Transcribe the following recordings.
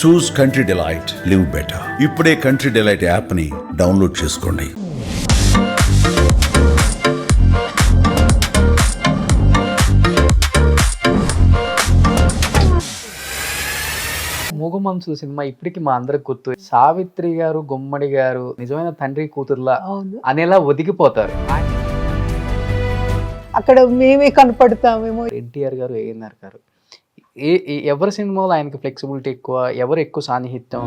చూస్ country delight, live better. ఇప్పుడే country delight app ని download చేసుకోండి. మూగమంచులు సినిమా ఇప్పటికి మా అందరికి గుర్తు. సావిత్రి గారు, గుమ్మడి గారు నిజమైన తండ్రి కూతుర్లా అనేలా ఒదిగిపోతారు. అక్కడ మేమే కనపడతామేమో. ఎన్టీఆర్ గారు, ఏఎన్ఆర్ గారు, ఎవరి సినిమాలో ఆయనకి ఫ్లెక్సిబిలిటీ ఎక్కువ, ఎవరు ఎక్కువ సాన్నిహిత్యం?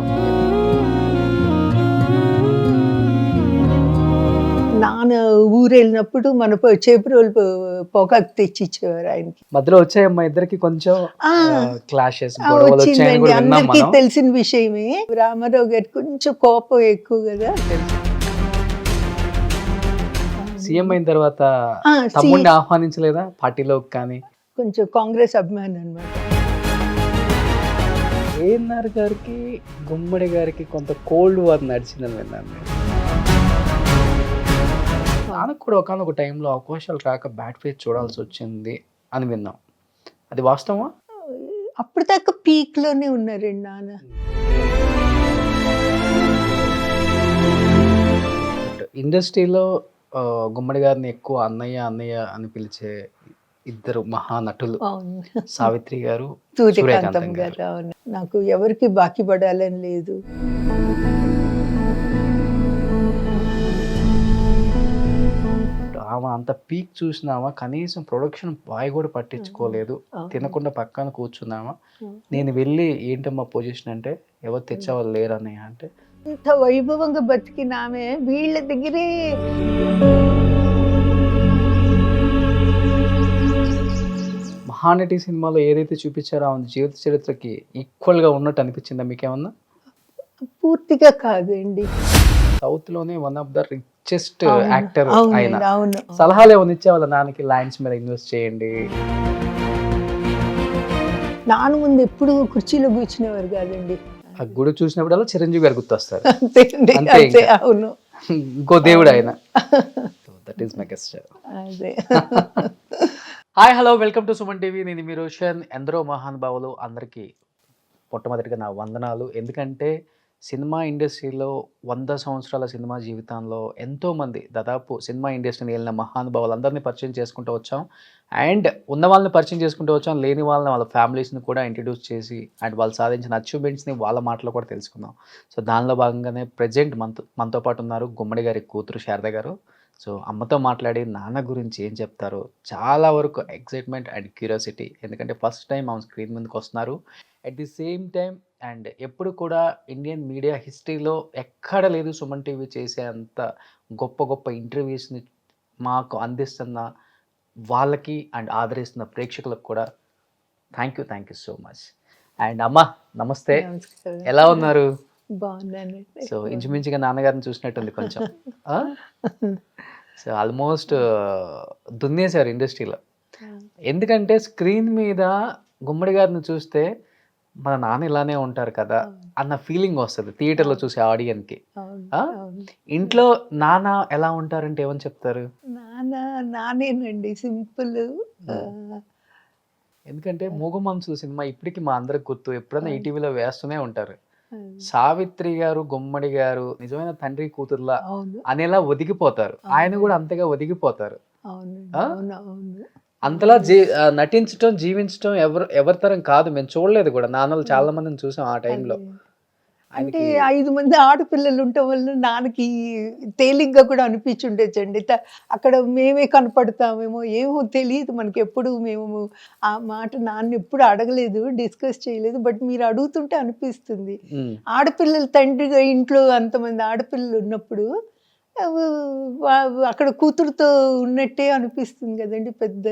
నాన్న ఊరు వెళ్ళినప్పుడు మన చేపురోలు పొగాకు తెచ్చి ఇచ్చేవారు ఆయనకి. మధ్యలో వచ్చాయమ్మా ఇద్దరికి కొంచెం క్లాషెస్, గొడవలు వచ్చాయని కూడా విన్నాం అందరికీ మనం. తెలిసిన విషయమే. రామారావు గారికి కొంచెం కోపం ఎక్కువ కదా. సీఎం అయిన తర్వాత తమ్ముడిని ఆహ్వానించలేదా పార్టీలోకి? కానీ కొంచెం కాంగ్రెస్ అభిమాని అన్నమాట. ఏఎన్ఆర్ గారికి, గుమ్మడి గారికి కొంత కోల్డ్ వార్ నడిచిందని విన్నాను నేను. నాన్నకు కూడా ఒకనొక టైంలో అవకాశాలు రాక బ్యాట్ ఫేస్ చూడాల్సి వచ్చింది అని విన్నాం. అది వాస్తవమా? అప్పుడు దాకా పీక్ లోనే ఉన్నారండి నాన్న. ఇండస్ట్రీలో గుమ్మడి గారిని ఎక్కువ అన్నయ్య అన్నయ్య అని పిలిచే ఇద్దరు మహానటులు సావిత్రి గారు, సూర్యకాంతం గారు. అవును, నాకు ఎవరికి బాకీ పడాలని లేదు. ఆమె అంత పీక్ చూసినామా, కనీసం ప్రొడక్షన్ బాయ్ కూడా పట్టించుకోలేదు, తినకుండా పక్కన కూర్చున్నామా. నేను వెళ్ళి ఏంటమ్మా పొజిషన్ అంటే, ఎవరు తెచ్చేవాళ్ళు లేరని అంటే, ఇంత వైభవంగా బతికిన ఆమె వీళ్ళ దగ్గరే. మహానటి సినిమాలో ఏదైతే చూపించారో ఆమె జీవిత చరిత్రకి ఈక్వల్ గా ఉన్నట్టు అనిపించిందా మీకేమన్నా? పూర్తిగా కాదండి. సౌత్ లోనే one of the richest actor అవును, ఆయన. అవును. సలహాలు ఏమైనా ఇచ్చేవాళ్ళ నాన్నకి, లైన్స్ మీద ఇన్వెస్ట్ చేయండి? నాన్న ముందు ఎప్పుడు కుర్చీలో కూర్చునేవారు కాదండి. ఆ గుడి చూసినప్పుడల్లా చిరంజీవి గారు గుర్తొస్తారు. అంతే అండి, అంతే అంతే. ఇంకా. అవును, ఇంకో దేవుడు ఆయన. That is my guest. అదే. Hi, hello, welcome to Suman TV. నేను మీ రోషన్. ఎందరో మహానుభావులు అందరికీ మొట్టమొదటిగా నా వందనాలు. ఎందుకంటే సినిమా ఇండస్ట్రీలో 100 సంవత్సరాల సినిమా జీవితంలో ఎంతోమంది దాదాపు సినిమా ఇండస్ట్రీని వెళ్ళిన మహానుభావులు అందరినీ పరిచయం చేసుకుంటూ వచ్చాం. అండ్ ఉన్న వాళ్ళని పరిచయం చేసుకుంటూ వచ్చాం, లేని వాళ్ళని, వాళ్ళ ఫ్యామిలీస్ని కూడా ఇంట్రడ్యూస్ చేసి అండ్ వాళ్ళు సాధించిన అచీవ్మెంట్స్ని వాళ్ళ మాటలో కూడా తెలుసుకుందాం. సో దానిలో భాగంగానే ప్రజెంట్ మనతో పాటు ఉన్నారు గుమ్మడి గారి కూతురు శారద గారు. సో అమ్మతో మాట్లాడి నాన్న గురించి ఏం చెప్తారో చాలా వరకు ఎక్సైట్మెంట్ అండ్ క్యూరియాసిటీ. ఎందుకంటే ఫస్ట్ టైం ఆమె స్క్రీన్ ముందుకు వస్తున్నారు. At the same time and ఎప్పుడు కూడా ఇండియన్ మీడియా హిస్టరీలో ఎక్కడ లేదు సుమన్ టీవీ చేసే అంత గొప్ప గొప్ప ఇంటర్వ్యూస్ని మాకు అందిస్తున్న వాళ్ళకి అండ్ ఆదరిస్తున్న ప్రేక్షకులకు కూడా thank you so much. And అమ్మ నమస్తే, నమస్కారం. ఎలా ఉన్నారు? బాగున్నానండి. సో ఇంచుమించుగా నాన్నగారిని చూసినట్టుంది కొంచెం. సో ఆల్మోస్ట్ దున్నేశారు ఇండస్ట్రీలో. ఎందుకంటే స్క్రీన్ మీద గుమ్మడి గారిని చూస్తే మన నాన్న ఇలానే ఉంటారు కదా అన్న ఫీలింగ్ వస్తుంది థియేటర్లో చూసే ఆడియన్స్కి. ఇంట్లో నాన్న ఎలా ఉంటారంటే ఏమని చెప్తారు? నానేనండి, సింపుల్. ఎందుకంటే మూగమంచులు సినిమా ఇప్పటికి మా అందరికి గుర్తు. ఎప్పుడైనా ఈటీవీలో వేస్తూనే ఉంటారు. సావిత్రి గారు, గుమ్మడి గారు నిజమైన తండ్రి కూతుర్లా అనేలా ఒదిగిపోతారు. ఆయన కూడా అంతగా ఒదిగిపోతారు. అంతలా నటించడం, జీవించడం ఎవరి తరం కాదు. మేము చూడలేదు కూడా, నాన్నలు చాలా మందిని చూసాం ఆ టైంలో. అంటే 5 మంది ఆడపిల్లలు ఉండటం వల్ల నాన్నకి తేలిగ్గా కూడా అనిపించుండొచ్చండి. అక్కడ మేమే కనపడతామేమో, ఏమో తెలియదు మనకి. ఎప్పుడు మేము ఆ మాట నాన్న ఎప్పుడు అడగలేదు, డిస్కస్ చేయలేదు. బట్ మీరు అడుగుతుంటే అనిపిస్తుంది. ఆడపిల్లలు తండ్రిగా ఇంట్లో అంతమంది ఆడపిల్లలు ఉన్నప్పుడు అక్కడ కూతురుతో ఉన్నట్టే అనిపిస్తుంది కదండి. పెద్ద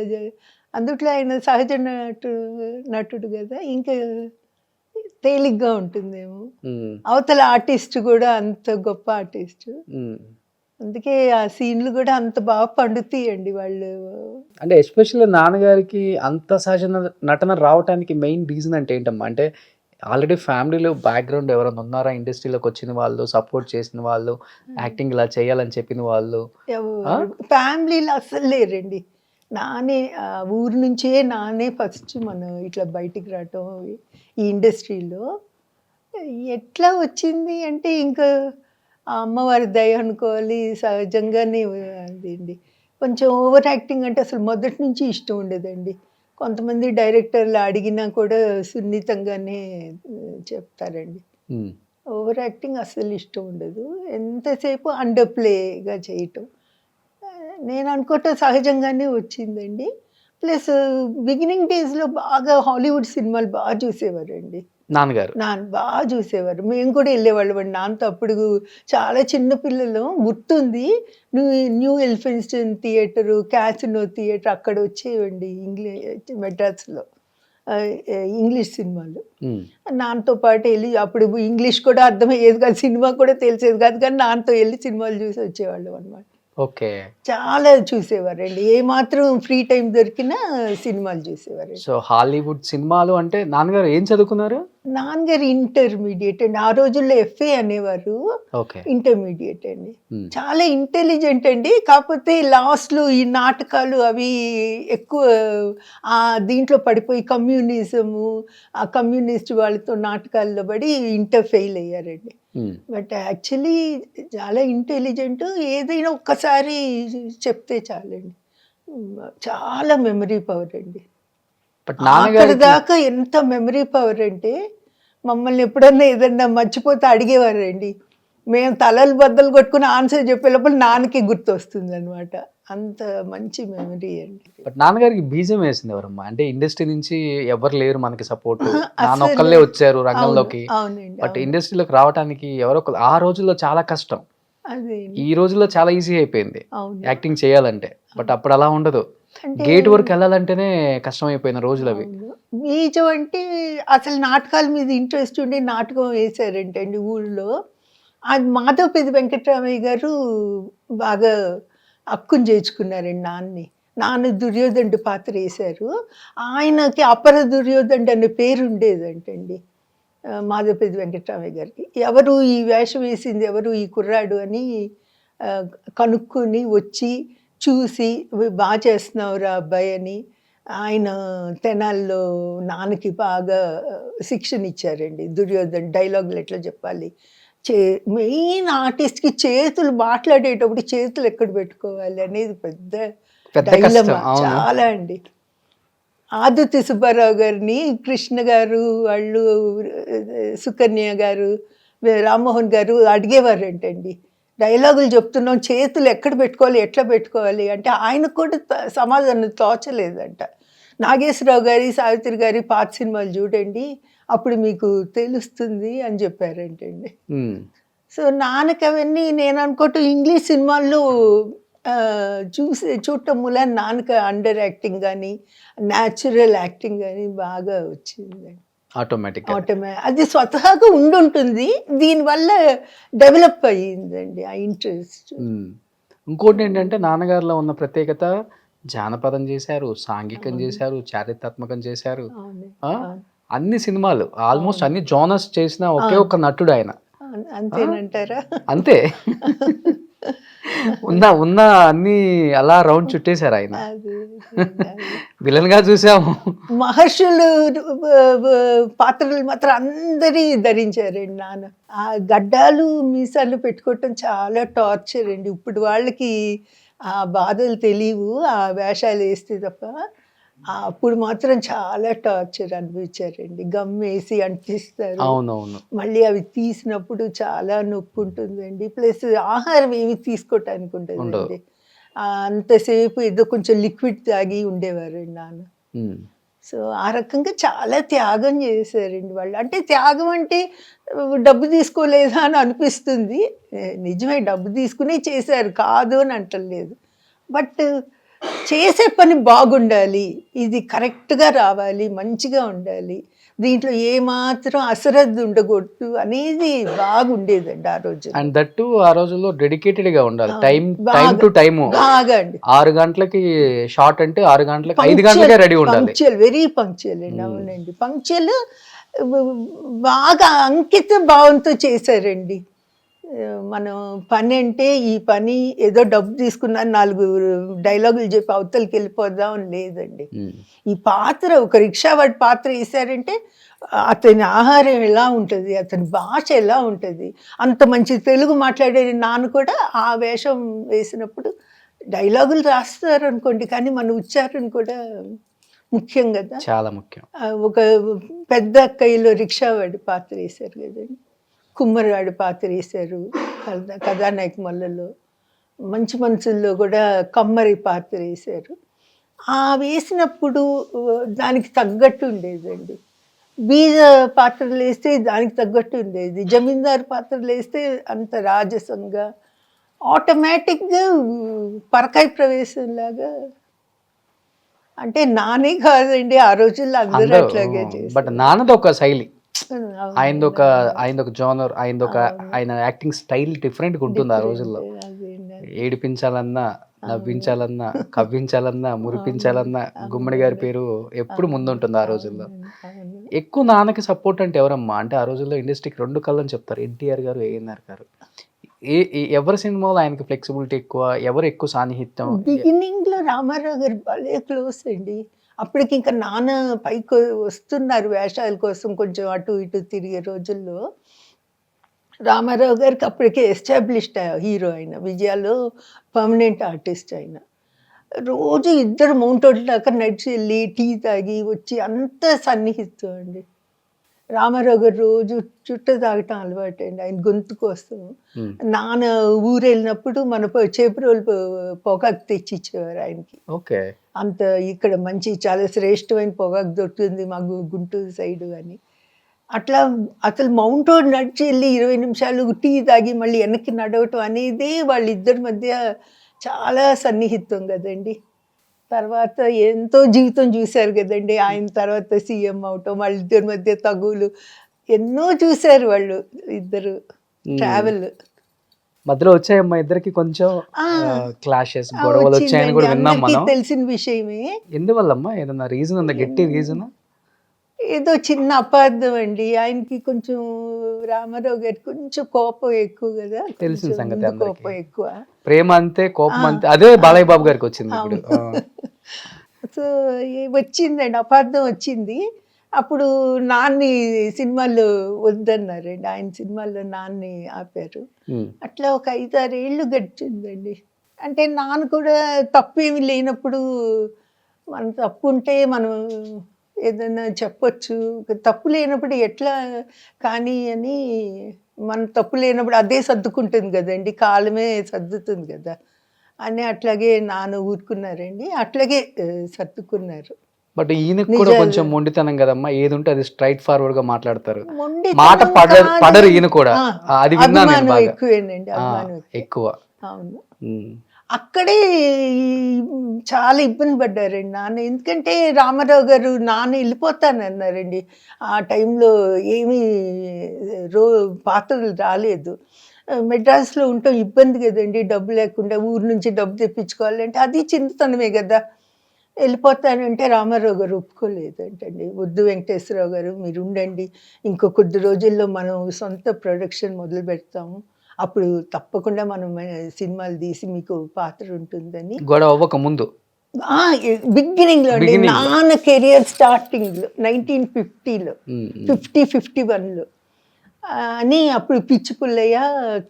అందుట్లో ఆయన సహజ నటుడు కదా, ఇంకా తేలిగ్గా ఉంటుందేమో. అవతల ఆర్టిస్ట్ కూడా అంత గొప్ప ఆర్టిస్ట్, అందుకే ఆ సీన్లు కూడా అంత బాగా పండుతాయండి వాళ్ళు. అంటే ఎస్పెషల్లీ నాన్నగారికి అంత సహజ నటన రావడానికి మెయిన్ రీజన్ అంటే ఏంటమ్మా? అంటే ఆల్రెడీ ఫ్యామిలీలో బ్యాక్గ్రౌండ్ ఎవరైనా ఉన్నారా? ఇండస్ట్రీలోకి వచ్చిన వాళ్ళు, సపోర్ట్ చేసిన వాళ్ళు, యాక్టింగ్ ఇలా చేయాలని చెప్పిన వాళ్ళు? ఫ్యామిలీలో అస్సలు లేరండి. నానే ఊరు నుంచే నానే ఫస్ట్ మనం ఇట్లా బయటికి రావటం ఈ ఇండస్ట్రీలో. ఎట్లా వచ్చింది అంటే ఇంకా ఆ అమ్మవారి దయ అనుకోవాలి. సహజంగానే అదండి. కొంచెం ఓవర్ యాక్టింగ్ అంటే అసలు మొదటి నుంచి ఇష్టం ఉండేదండి. కొంతమంది డైరెక్టర్లు అడిగినా కూడా సున్నితంగానే చెప్తారండి. హ్మ్. ఓవర్ యాక్టింగ్ అస్సలు ఇష్టం ఉండదు. ఎంతసేపు అండర్ ప్లేగా చేయటం. నేను అనుకోవటం సహజంగానే వచ్చిందండి. ప్లస్ బిగినింగ్ డేస్‌లో బాగా హాలీవుడ్ సినిమాలు చూసేవారండి. నాన్నగారు. నాన్న చూసేవారు. మేము కూడా ఎళ్ళేవాళ్ళమండి నాన్నతో. అప్పుడు చాలా చిన్న పిల్లలం. గుర్తుంది. New new Elphinstone theatre, casino theatre అక్కడ వచ్చేవండి మెడ్రాస్‌లో. ఇంగ్లీష్ సినిమాలు. హ్మ్. నాన్నతో పాటు ఎళ్లి అప్పుడు ఇంగ్లీష్ కూడా అర్థమయ్యేది కాదు. సినిమా కూడా తెలిసేది కాదు. కానీ నాన్నతో ఎళ్లి సినిమాలు చూసి వచ్చేవాళ్ళం అనమాట. ఓకే. చాలా చూసేవారండి. ఏమాత్రం ఫ్రీ టైమ్ దొరికినా సినిమాలు చూసేవారండి. సో హాలీవుడ్ సినిమాలు అంటే నాన్నగారు ఏం చదువుకున్నారు? నాన్నగారు ఇంటర్మీడియేట్ అండి. ఆ రోజుల్లో ఎఫ్ఏ అనేవారు. ఓకే. ఇంటర్మీడియేట్ అండి. హ్మ్. చాలా ఇంటెలిజెంట్ అండి. కాకపోతే లాస్ట్‌లో ఈ నాటకాలు అవి ఎక్కువ దీంట్లో పడిపోయి కమ్యూనిజము, ఆ కమ్యూనిస్ట్ వాళ్ళతో నాటకాల్లో పడి ఇంటర్ ఫెయిల్ అయ్యారండి. హ్మ్. బట్ యాక్చువల్లీ చాలా ఇంటెలిజెంట్. ఏదైనా ఒక్కసారి చెప్తే చాలండి. చాలా మెమరీ పవర్ అండి. బట్ ఆఖరి నాన్నగారికి దాకా ఎంత మెమరీ పవర్ అంటే, మమ్మల్ని ఎప్పుడన్నా ఏదన్నా మర్చిపోతే అడిగేవారండి. మేము తలలు బద్దలు కొట్టుకొని ఆన్సర్ చెప్పే లోపల నాన్నకి గుర్తొస్తుందనమాట. అంత మంచి మెమరీ అండి. బట్ నాన్నగారికి బీజం వేసింది ఎవరమ్మా? అంటే ఇండస్ట్రీ నుంచి ఎవరు లేరు మనకి సపోర్ట్. నాన్న అసలు ఒక్కళ్ళే వచ్చారు అవును. రంగంలోకి. అవునండి. బట్ అవును. ఇండస్ట్రీలోకి రావటానికి ఎవరో ఒకళ్ళు ఆ రోజుల్లో చాలా కష్టం. అదే. ఈ రోజుల్లో చాలా ఈజీ అయిపోయింది అవును. యాక్టింగ్ చేయాలంటే. బట్ అప్పుడు అలా ఉండదు. అంటే గేట్ వరకు వెళ్ళాలంటేనే కష్టమైపోయిన రోజులవి. అవును. బీజం అంటే అసలు నాటకాల మీద ఇంట్రెస్ట్ ఉండి నాటకం వేశారంటండి ఊళ్ళో. అది మాధవపెద్ది వెంకటరామయ్య గారు బాగా హక్కున చేర్చుకున్నారండి నాన్నని. నాన్న దుర్యోధనుడి పాత్ర వేశారు. ఆయనకి అపర దుర్యోధనుడు అనే పేరు ఉండేదంటండి. మాధవపెద్ది వెంకటరామయ్య గారికి. ఎవరు ఈ వేషం వేసింది ఎవరు ఈ కుర్రాడు అని ఆహ్, కనుక్కొని వచ్చి చూసి చేస్తున్నావురా అబ్బాయి అని ఆయన తెనాలిలో నాన్నకి బాగా శిక్షణ ఇచ్చారండి. దుర్యోధన్ డైలాగులు ఎట్లా చెప్పాలి. చే మెయిన్ ఆర్టిస్ట్‌కి చేతులు మాట్లాడేటప్పుడు చేతులు ఎక్కడ పెట్టుకోవాలి అనేది పెద్ద పెద్ద కష్టం. డైలమా. అవును. చాలా అండి. ఆదుర్తి సుబ్బారావు గారిని కృష్ణ గారు వాళ్ళు, సుకన్య గారు, రామ్మోహన్ గారు అడిగేవారంటండి. డైలాగులు చెప్తున్నాం చేతులు ఎక్కడ పెట్టుకోవాలి, ఎట్లా పెట్టుకోవాలి అంటే ఆయనకు కూడా సమాధానం తోచలేదంట. నాగేశ్వరరావు గారి, సావిత్రి గారి పాత సినిమాలు చూడండి. అప్పుడు మీకు తెలుస్తుంది అని చెప్పారంటండి. హ్మ్. సో, నాన్నకి అవన్నీ నేను అనుకోవటం ఇంగ్లీష్ సినిమాల్లో చూడటం మూలాన నాన్నకి అండర్ యాక్టింగ్ గానీ, న్యాచురల్ యాక్టింగ్ గానీ బాగా వచ్చిందండి. ఆటోమేటిక్‌గా. అది స్వతహాగా ఉండుంటుంది. దీనివల్ల డెవలప్ అయ్యిందండి ఆ ఇంట్రెస్ట్. హ్మ్. ఇంకోటేంటంటే నాన్నగారిలో ఉన్న ప్రత్యేకత జానపదం చేశారు, సాంఘికం అవును. చేశారు, చారిత్రాత్మకం చేశారు. అవును. ఆ! అవును. అన్ని సినిమాలు ఆల్మోస్ట్ అవును. అన్ని జోనర్స్ చేసిన ఒకే అవును. ఒక్క నటుడాయన. అవును. ఆ! అంతేనంటారా? అంతే. ఉన్న అన్నీ అలా రౌండ్ చుట్టేసారాయన. అది. అది. విలన్‌గా చూసాము. మహర్షులు పాత్రలు మాత్రం అందరి ధరించారండి నాన్న. ఆ గడ్డాలు, మీసాలు పెట్టుకోవటం చాలా టార్చర్ అండి. ఇప్పుడు వాళ్ళకి ఆ బాధలు తెలీవు. ఆ వేషాలేస్తే తప్ప. అప్పుడు మాత్రం చాలా టార్చర్ అనుభవించారండి. గమ్మేసి అంటిస్తారు. అవునవును. మళ్ళీ అవి తీసినప్పుడు చాలా నొప్పుంటుందండి. ప్లస్ ఆహారం ఏమి తీసుకోవటానికి ఉండదు. ఉండదండి. అంతసేపు ఏదో కొంచెం లిక్విడ్ తాగి ఉండేవారండి నాన్న. హ్మ్. సో, ఆ రకంగా చాలా త్యాగం చేశారండి వాళ్ళు. అంటే త్యాగం అంటే డబ్బు తీసుకోలేదా అని అనిపిస్తుంది. నిజమే డబ్బు తీసుకునే చేశారు. కాదు అని అంటలేదు. బట్ చేసే పని బాగుండాలి. ఇది కరెక్ట్‌గా రావాలి. మంచిగా ఉండాలి. దీంట్లో ఏమాత్రం అశ్రద్ధ ఉండకూడదు అనేది బాగుండేదండి ఆ రోజుల్లో. అండ్ దట్ టూ ఆ రోజుల్లో డెడికేటెడ్‌గా ఉండాలి. అవును. టైమ్ బాగా. To time. బాగా అండి. 6 గంటలకి షాట్ అంటే 6 గంటలకి 5 గంటలకే రెడీ ఉండాలి. పంక్చువల్. వెరీ పంక్చువల్ అండి. హ్మ్. అవునండి. పంక్చువల్ బాగా అంకిత భావంతో చేశారండి. మనం పని అంటే ఈ పని ఏదో డబ్బు తీసుకున్నా 4 డైలాగులు చెప్పి అవతలకి వెళ్ళిపోదాం అని లేదండి. ఈ పాత్ర ఒక రిక్షా వాడి పాత్ర వేశారంటే అతని ఆహారం ఎలా ఉంటుంది, అతని భాష ఎలా ఉంటుంది, అంత మంచి తెలుగు మాట్లాడే నాన్న కూడా ఆ వేషం వేసినప్పుడు డైలాగులు రాస్తారు అనుకోండి, కానీ మన ఉచ్చారణ కూడా ముఖ్యం కదా. చాలా ముఖ్యం. ఒక పెద్ద అక్కయ్యలో రిక్షావాడి పాత్ర వేశారు కదండి, కుమ్మరివాడి పాత్ర వేశారు కథానాయక మల్లలో, మంచి మనుషుల్లో కూడా కమ్మరి పాత్ర వేశారు. ఆ వేసినప్పుడు దానికి తగ్గట్టు ఉండేదండి. బీద పాత్రలు వేస్తే దానికి తగ్గట్టు ఉండేది, జమీందారు పాత్రలు వేస్తే అంత రాజసంగా ఆటోమేటిక్గా పరకాయ ప్రవేశంలాగా. అంటే నానే కాదండి, ఆ రోజుల్లో అందరూ అట్లాగే చేశారు. బట్ నాన్నది ఒక శైలి, ఆయనదొక జోనర్, ఆయన యాక్టింగ్ స్టైల్ డిఫరెంట్ గా ఉంటుంది ఆ రోజుల్లో. ఏడిపించాలన్నా, నవ్వించాలన్నా, కవ్వించాలన్నా, మురిపించాలన్నా గుమ్మడి గారి పేరు ఎప్పుడు ముందుంటుంది ఆ రోజుల్లో. ఎక్కువ నాన్నకి సపోర్ట్ అంటే ఎవరమ్మా? అంటే ఆ రోజుల్లో ఇండస్ట్రీకి 2 కళ్ళని చెప్తారు, ఎన్టీఆర్ గారు, ఏఎన్ఆర్ గారు. ఎవరి సినిమాలో ఆయనకి ఫ్లెక్సిబిలిటీ ఎక్కువ, ఎవరు ఎక్కువ సాన్నిహిత్యం? బిగినింగ్ లో రామారావు గారు భలే క్లోజ్ అండి. అప్పటికి ఇంకా నాన్న పైకి వస్తున్నారు వేషాల కోసం, కొంచెం అటు ఇటు తిరిగే రోజుల్లో రామారావు గారికి అప్పటికే ఎస్టాబ్లిష్డ్ హీరో అయిన, విజయాలో పర్మనెంట్ ఆర్టిస్ట్ అయిన. రోజు ఇద్దరు మౌంట్ రోడ్ దాకా నడిచి వెళ్ళి టీ తాగి వచ్చి అంత సన్నిహితం అండి. రామారావు గారు రోజు చుట్ట తాగటం అలవాటు అండి ఆయన గొంతు కోసం. నాన్న ఊరు వెళ్ళినప్పుడు మన చేపరోలు పొగాకు తెచ్చి ఇచ్చేవారు ఆయనకి. ఓకే. అంత ఇక్కడ మంచి చాలా శ్రేష్టమైన పొగాకు దొరుకుతుంది మాకు గుంటూరు సైడ్ అని. అట్లా అసలు మౌంట్ రోడ్ నడిచి వెళ్ళి 20 నిమిషాలు టీ తాగి మళ్ళీ వెనక్కి నడవటం అనేది వాళ్ళిద్దరి మధ్య చాలా సన్నిహితం కదండి. తర్వాత ఎంతో జీవితం చూశారు కదండి, ఆయన తర్వాత సీఎం అవటం, వాళ్ళిద్దరి మధ్య తగులు ఎన్నో చూశారు వాళ్ళు ఇద్దరు. ట్రావెల్ మధ్యలో వచ్చాయమ్మా ఇద్దరికి కొంచెం క్లాషెస్, గొడవలు వచ్చాయని కూడా విన్నాం మనం. తెలిసిన విషయమే. ఎందువల్లమ్మా? ఏదన్నా రీజన్ ఉందా, గట్టి రీజన్? ఏదో చిన్న అపార్థం అండి. ఆయనకి కొంచెం రామారావు గారికి కొంచెం కోపం ఎక్కువ కదా, తెలిసిన సంగతి, కోపం ఎక్కువ. ప్రేమ అంతే, కోపం అంతే, అదే బాలయ్య బాబు గారికి వచ్చింది ఇప్పుడు. సో వచ్చిందండి, అపార్థం వచ్చింది. అప్పుడు నాన్ని సినిమాల్లో వద్దన్నారండి, ఆయన సినిమాల్లో నాన్ని ఆపారు. అట్లా ఒక 5-6 ఏళ్ళు గడిచిందండి. అంటే నాన్న కూడా తప్పేమి లేనప్పుడు, మన తప్పు ఉంటే మనం ఏదైనా చెప్పొచ్చు, తప్పు లేనప్పుడు ఎట్లా కానీ అని, మన తప్పు లేనప్పుడు అదే సర్దుకుంటుంది కదండి, కాలమే సర్దుతుంది కదా అని అట్లాగే నాన్న ఊరుకున్నారండి, అట్లాగే సర్దుకున్నారు. బట్ ఈయనకు కూడా కొంచెం మొండితనం కదమ్మా, ఏది ఉంటే అది స్ట్రైట్ ఫార్వర్డ్ గా మాట్లాడతారు, మాట పడరు ఈయన కూడా. అది విన్నాను, ఎక్కువేనండి ఎక్కువ. అవును, అక్కడే చాలా ఇబ్బంది పడ్డారండి నాన్న. ఎందుకంటే రామారావు గారు నాన్న వెళ్ళిపోతానన్నారండి. ఆ టైంలో ఏమీ పాత్రలు రాలేదు. మెడ్రాస్లో ఉండటం ఇబ్బంది కదండి, డబ్బు లేకుండా ఊరు నుంచి డబ్బు తెప్పించుకోవాలంటే అది చిన్నతనమే కదా. వెళ్ళిపోతానంటే రామారావు గారు ఒప్పుకోలేదంటండి. వద్దు వెంకటేశ్వరరావు గారు, మీరు ఉండండి, ఇంకో కొద్ది రోజుల్లో మనం సొంత ప్రొడక్షన్ మొదలు పెడతాము, అప్పుడు తప్పకుండా మనం సినిమాలు తీసి మీకు పాత్ర ఉంటుందని. గొడవ అవ్వక ముందు బిగినింగ్ లో నాన్న కెరియర్ స్టార్టింగ్ లో 1950లో 51లో అని, అప్పుడు పిచ్చి పుల్లయ్య,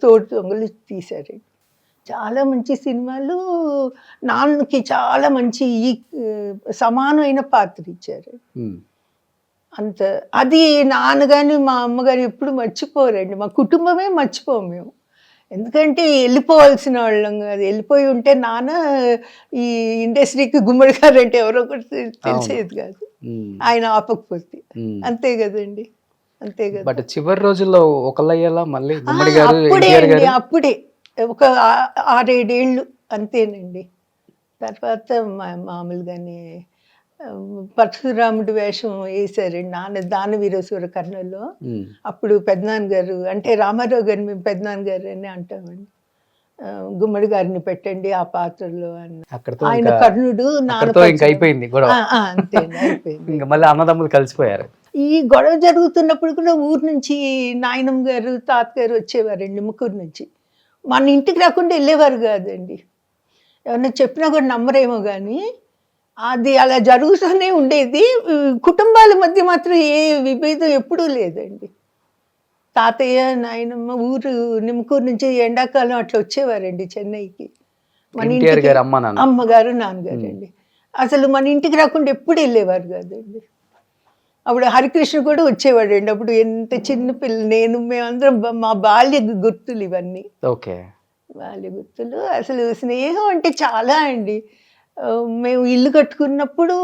తోడు దొంగలు తీశారు. చాలా మంచి సినిమాలు, నాన్నకి చాలా మంచి సమానమైన పాత్ర ఇచ్చారు. అంత అది నాన్న కానీ మా అమ్మగారు ఎప్పుడు మర్చిపోరండి, మా కుటుంబమే మర్చిపోము మేము. ఎందుకంటే వెళ్ళిపోవాల్సిన వాళ్ళం కాదు, వెళ్ళిపోయి ఉంటే నాన్న ఈ ఇండస్ట్రీకి గుమ్మడి గారు అంటే ఎవరో కూడా తెలిసేది కాదు, ఆయన ఆపకపోతే. అంతే కదండి, అంతే కదా. బట్ చివరి రోజుల్లో ఒకళ్ళయ్యేలా మళ్ళీ అప్పుడే ఒక 6-7 ఏళ్ళు అంతేనండి. తర్వాత మామూలుగానే పరశురాముడి వేషం వేశారండి నాన్న దానవీరేశ్వర కర్ణలో. అప్పుడు పెద్దనాన్నగారు, అంటే రామారావు గారిని మేము పెద్దనాన్నగారు అని అంటామండి, గుమ్మడి గారిని పెట్టండి ఆ పాత్రలో అని. ఆయన కర్ణుడు, నాన్న అయిపోయింది గొడవ, అంతే అయిపోయింది. ఇంకా మళ్ళీ అన్నదమ్ములు కలిసిపోయారు. ఈ గొడవ జరుగుతున్నప్పుడు కూడా ఊరు నుంచి నాయనమ్మ గారు తాతగారు వచ్చేవారండి ముక్కూరు నుంచి. మన ఇంటికి రాకుండా వెళ్ళేవారు కాదండి. ఎవరన్నా చెప్పినా కూడా నమ్మరేమో కానీ అది అలా జరుగుతూనే ఉండేది. కుటుంబాల మధ్య మాత్రం ఏ విభేదం ఎప్పుడూ లేదండి. తాతయ్య నాయనమ్మ నిమ్మకూరు నుంచి ఎండాకాలం అట్లా వచ్చేవారండి చెన్నైకి. మన ఎన్టీఆర్ ఇంటికి గారు అమ్మ నాన్న. అమ్మగారు నాన్నగారు అండి. అసలు మన ఇంటికి రాకుండా ఎప్పుడు వెళ్ళేవారు కాదండి. అప్పుడు హరికృష్ణ కూడా వచ్చేవాడండి. అప్పుడు ఎంత చిన్న పిల్ల నేను, మేమందరం మా బాల్య గుర్తులు ఇవన్నీ. ఓకే. బాల్య గుర్తులు. అసలు స్నేహం అంటే చాలా అండి. మేము ఇల్లు కట్టుకున్నప్పుడు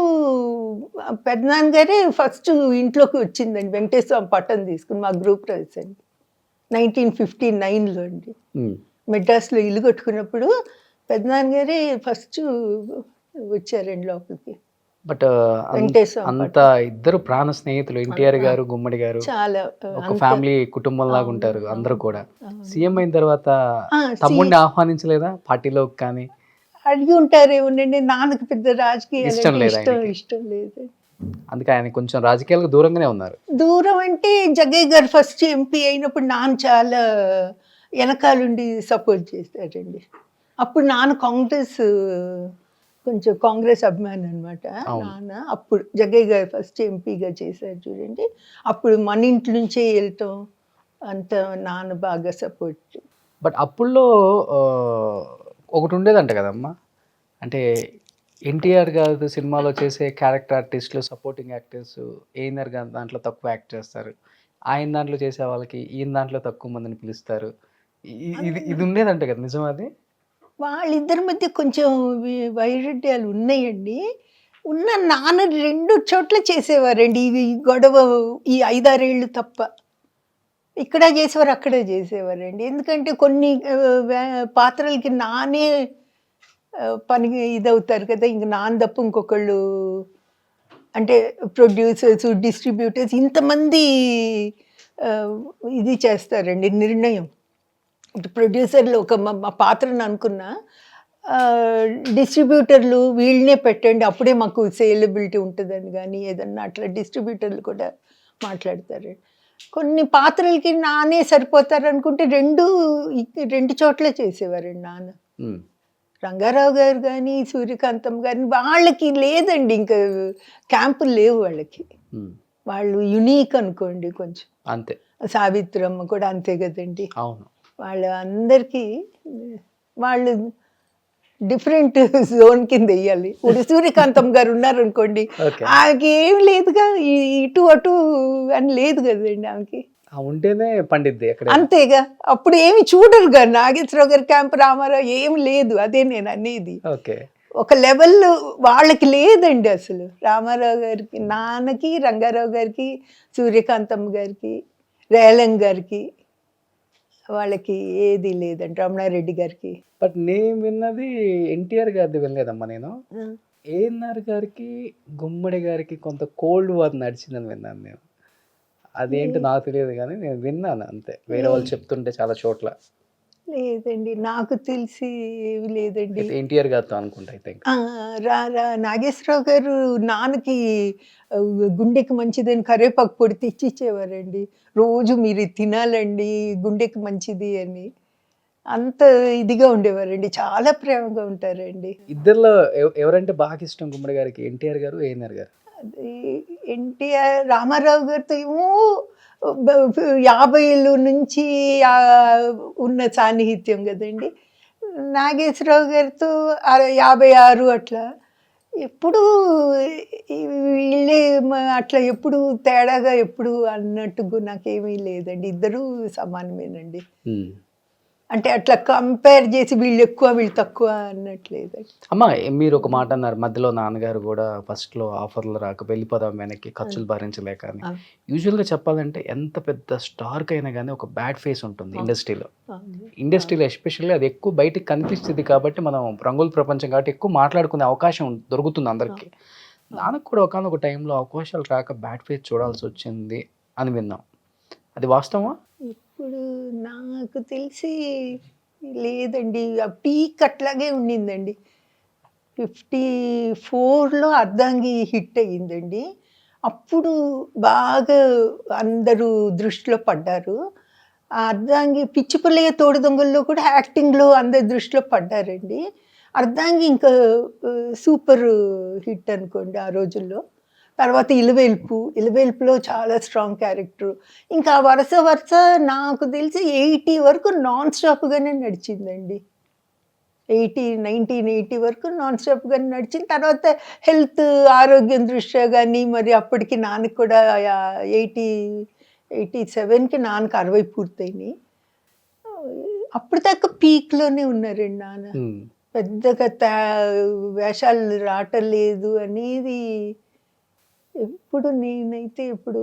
పెద్దనాన్నగారే ఫస్ట్ ఇంట్లోకి వచ్చిందండి వెంకటేశ్వర స్వామి పట్టం తీసుకుని మా గ్రూప్ రైస్ అండి 1959లో అండి. మెడ్రాస్లో ఇల్లు కట్టుకున్నప్పుడు పెద్దనాన్నగారే ఫస్ట్ వచ్చారండి లోపలికి. బట్ వెంకటేశ్వర అంత ఇద్దరు ప్రాణ స్నేహితులు ఎన్టీఆర్ గారు గుమ్మడి గారు చాలా ఒక ఫ్యామిలీ కుటుంబం లాగా ఉంటారు అందరూ కూడా. సీఎం అయిన తర్వాత తమ్ముడిని ఆహ్వానించలేదా పార్టీలోకి కానీ? అడిగి ఉంటారేమోనండి. నాన్నకి పెద్ద రాజకీయాలు ఇష్టం లేదు ఇష్టం లేదు. అందుకే ఆయన కొంచెం రాజకీయాలకు దూరంగానే ఉన్నారు. దూరం అంటే జగ్గయ్య గారు ఫస్ట్ ఎంపీ అయినప్పుడు నాన్న చాలా వెనకాలండి సపోర్ట్ చేశారండి. అప్పుడు నాన్న కొంచెం కాంగ్రెస్ అభిమాని అనమాట నాన్న. అప్పుడు జగ్గయ్య గారు ఫస్ట్ ఎంపీగా చేశారు చూడండి. అప్పుడు మన ఇంటి నుంచే వెళ్తాం అంత నాన్న బాగా సపోర్ట్. బట్ అప్పుల్లో ఒకటి ఉండేదంట కదమ్మా, అంటే ఎన్టీఆర్ గారు సినిమాలో చేసే క్యారెక్టర్ ఆర్టిస్టులు సపోర్టింగ్ యాక్టర్స్ ఏఎన్ఆర్ గారు దాంట్లో తక్కువ యాక్ట్ చేస్తారు, ఆయన దాంట్లో చేసే వాళ్ళకి ఈయన దాంట్లో తక్కువ మందిని పిలుస్తారు. ఇది ఉండేదంట కదా, నిజం అది? వాళ్ళిద్దరి మధ్య కొంచెం వైరుధ్యాలు ఉన్నాయండి. నాన్న 2 చోట్ల చేసేవారండి ఇవి గొడవ. ఈ 5-6 ఏళ్ళు తప్ప ఇక్కడ చేసేవారు, అక్కడే చేసేవారండి. ఎందుకంటే కొన్ని పాత్రలకి నానే పనికి ఇదవుతారు కదా, ఇంక నాన్న తప్ప ఇంకొకళ్ళు అంటే ప్రొడ్యూసర్స్ డిస్ట్రిబ్యూటర్స్ ఇంతమంది ఇది చేస్తారండి నిర్ణయం. ప్రొడ్యూసర్లు ఒక మా పాత్రను అనుకున్న డిస్ట్రిబ్యూటర్లు వీళ్ళనే పెట్టండి అప్పుడే మాకు సేలబిలిటీ ఉంటుందని కానీ ఏదన్నా అట్లా డిస్ట్రిబ్యూటర్లు కూడా మాట్లాడతారు. కొన్ని పాత్రలకి నానే సరిపోతారు అనుకుంటే 2 చోట్ల చేసేవారండి నాన్న. రంగారావు గారు కానీ సూర్యకాంతం గారిని వాళ్ళకి లేదండి, ఇంకా క్యాంపులు లేవు వాళ్ళకి. వాళ్ళు యునీక్ అనుకోండి కొంచెం. అంతే. సావిత్రమ్మ కూడా అంతే కదండి. అవును. వాళ్ళందరికీ వాళ్ళు డిఫరెంట్ జోన్ కింద వెయ్యాలి. ఇప్పుడు సూర్యకాంతం గారు ఉన్నారనుకోండి, ఆమెకి ఏం లేదుగా, ఇటు అటు అని లేదు కదండి ఆమెకి. ఉంటేనే పండిద్ది అంతేగా. అప్పుడు ఏమి చూడరుగా నాగేశ్వరరావు గారి క్యాంప్, రామారావు ఏమి లేదు. అదే నేను అనేది. ఒక లెవెల్ వాళ్ళకి లేదండి అసలు. రామారావు గారికి, నాన్నకి, రంగారావు గారికి, సూర్యకాంతమ్మ గారికి, రేలంగ్ గారికి వాళ్ళకి ఏది లేదండి, రమణారెడ్డి గారికి. బట్ నేను విన్నది ఎన్టీఆర్ గారిది వినలేదమ్మా నేను. ఏఎన్ఆర్ గారికి గుమ్మడి గారికి కొంత కోల్డ్ వార్ నడిచిందని విన్నాను నేను. అదేంటి నాకు తెలియదు కానీ నేను విన్నాను అంతే, వేరే వాళ్ళు చెప్తుంటే చాలా చోట్ల. లేదండి నాకు తెలిసి ఏమి లేదండి. ఎన్టీఆర్ గారితో అనుకుంటా అయితే. నాగేశ్వరరావు గారు నాన్నకి గుండెకి మంచిదని కరివేపాకు పొడి తెచ్చిచ్చేవారండి. రోజు మీరు తినాలండి గుండెకి మంచిది అని. అంత ఇదిగా ఉండేవారండి, చాలా ప్రేమగా ఉంటారండి. ఇద్దరిలో ఎవరంటే బాగా ఇష్టం గుమ్మడి గారికి, ఎన్టీఆర్ గారు ఏఎన్ఆర్ గారు? అది ఎన్టీఆర్, రామారావు గారితో ఏమో 50ల నుంచి ఉన్న సాన్నిహిత్యం కదండి. నాగేశ్వరరావు గారితో 56 అట్లా. ఎప్పుడు వీళ్ళే అట్లా ఎప్పుడు తేడాగా ఎప్పుడు అన్నట్టుగా నాకేమీ లేదండి. ఇద్దరూ సమానమేనండి. అంటే అట్లా కంపేర్ చేసి వీళ్ళు ఎక్కువ వీళ్ళు తక్కువ అన్నట్లేదండి. అమ్మ, మీరు ఒక మాట అన్నారు మధ్యలో, నాన్నగారు కూడా ఫస్ట్లో ఆఫర్లు రాక వెళ్ళిపోదాం వెనక్కి, ఖర్చులు భరించలేక అని. యూజువల్గా చెప్పాలంటే ఎంత పెద్ద స్టార్కి అయినా కానీ ఒక బ్యాడ్ ఫేస్ ఉంటుంది ఇండస్ట్రీలో ఎస్పెషల్లీ. అది ఎక్కువ బయటికి కనిపిస్తుంది కాబట్టి మనం రంగుల ప్రపంచం కాబట్టి ఎక్కువ మాట్లాడుకునే అవకాశం దొరుకుతుంది అందరికీ. నాన్నకు కూడా ఒకనొక టైంలో అవకాశాలు రాక బ్యాడ్ ఫేస్ చూడాల్సి వచ్చింది అని విన్నాం, అది వాస్తవా? ఇప్పుడు నాకు తెలిసి లేదండి. పీక్ అట్లాగే ఉండిందండి. 54లో అర్ధాంగి హిట్ అయ్యిందండి. అప్పుడు బాగా అందరూ దృష్టిలో పడ్డారు. ఆ 'అర్ధాంగి', 'పిచ్చి పుల్లయ్య తోడు దొంగల్లో' కూడా యాక్టింగ్‌లో అందరి దృష్టిలో పడ్డారండి. 'అర్ధాంగి' ఇంకా సూపర్ హిట్ అనుకోండి ఆ రోజుల్లో. తర్వాత 'ఇలవేల్పులో' చాలా స్ట్రాంగ్ క్యారెక్టర్. ఇంకా వరుస వరుస నాకు తెలిసి 80 వరకు నాన్ స్టాప్‌గానే నడిచిందండి. 1980 వరకు నాన్ స్టాప్‌గానే నడిచింది. తర్వాత హెల్త్, ఆరోగ్యం దృష్ట్యా గాని, మరి అప్పటికి నాన్నకి కూడా 87కి నాన్నకి 60 పూర్తయినాయి. అప్పటిదాకా పీక్‌లోనే ఉన్నారండి నాన్న. హ్మ్. పెద్దగా వేషాలు రావటం లేదు అనేది ఎప్పుడు నేనైతే ఎప్పుడు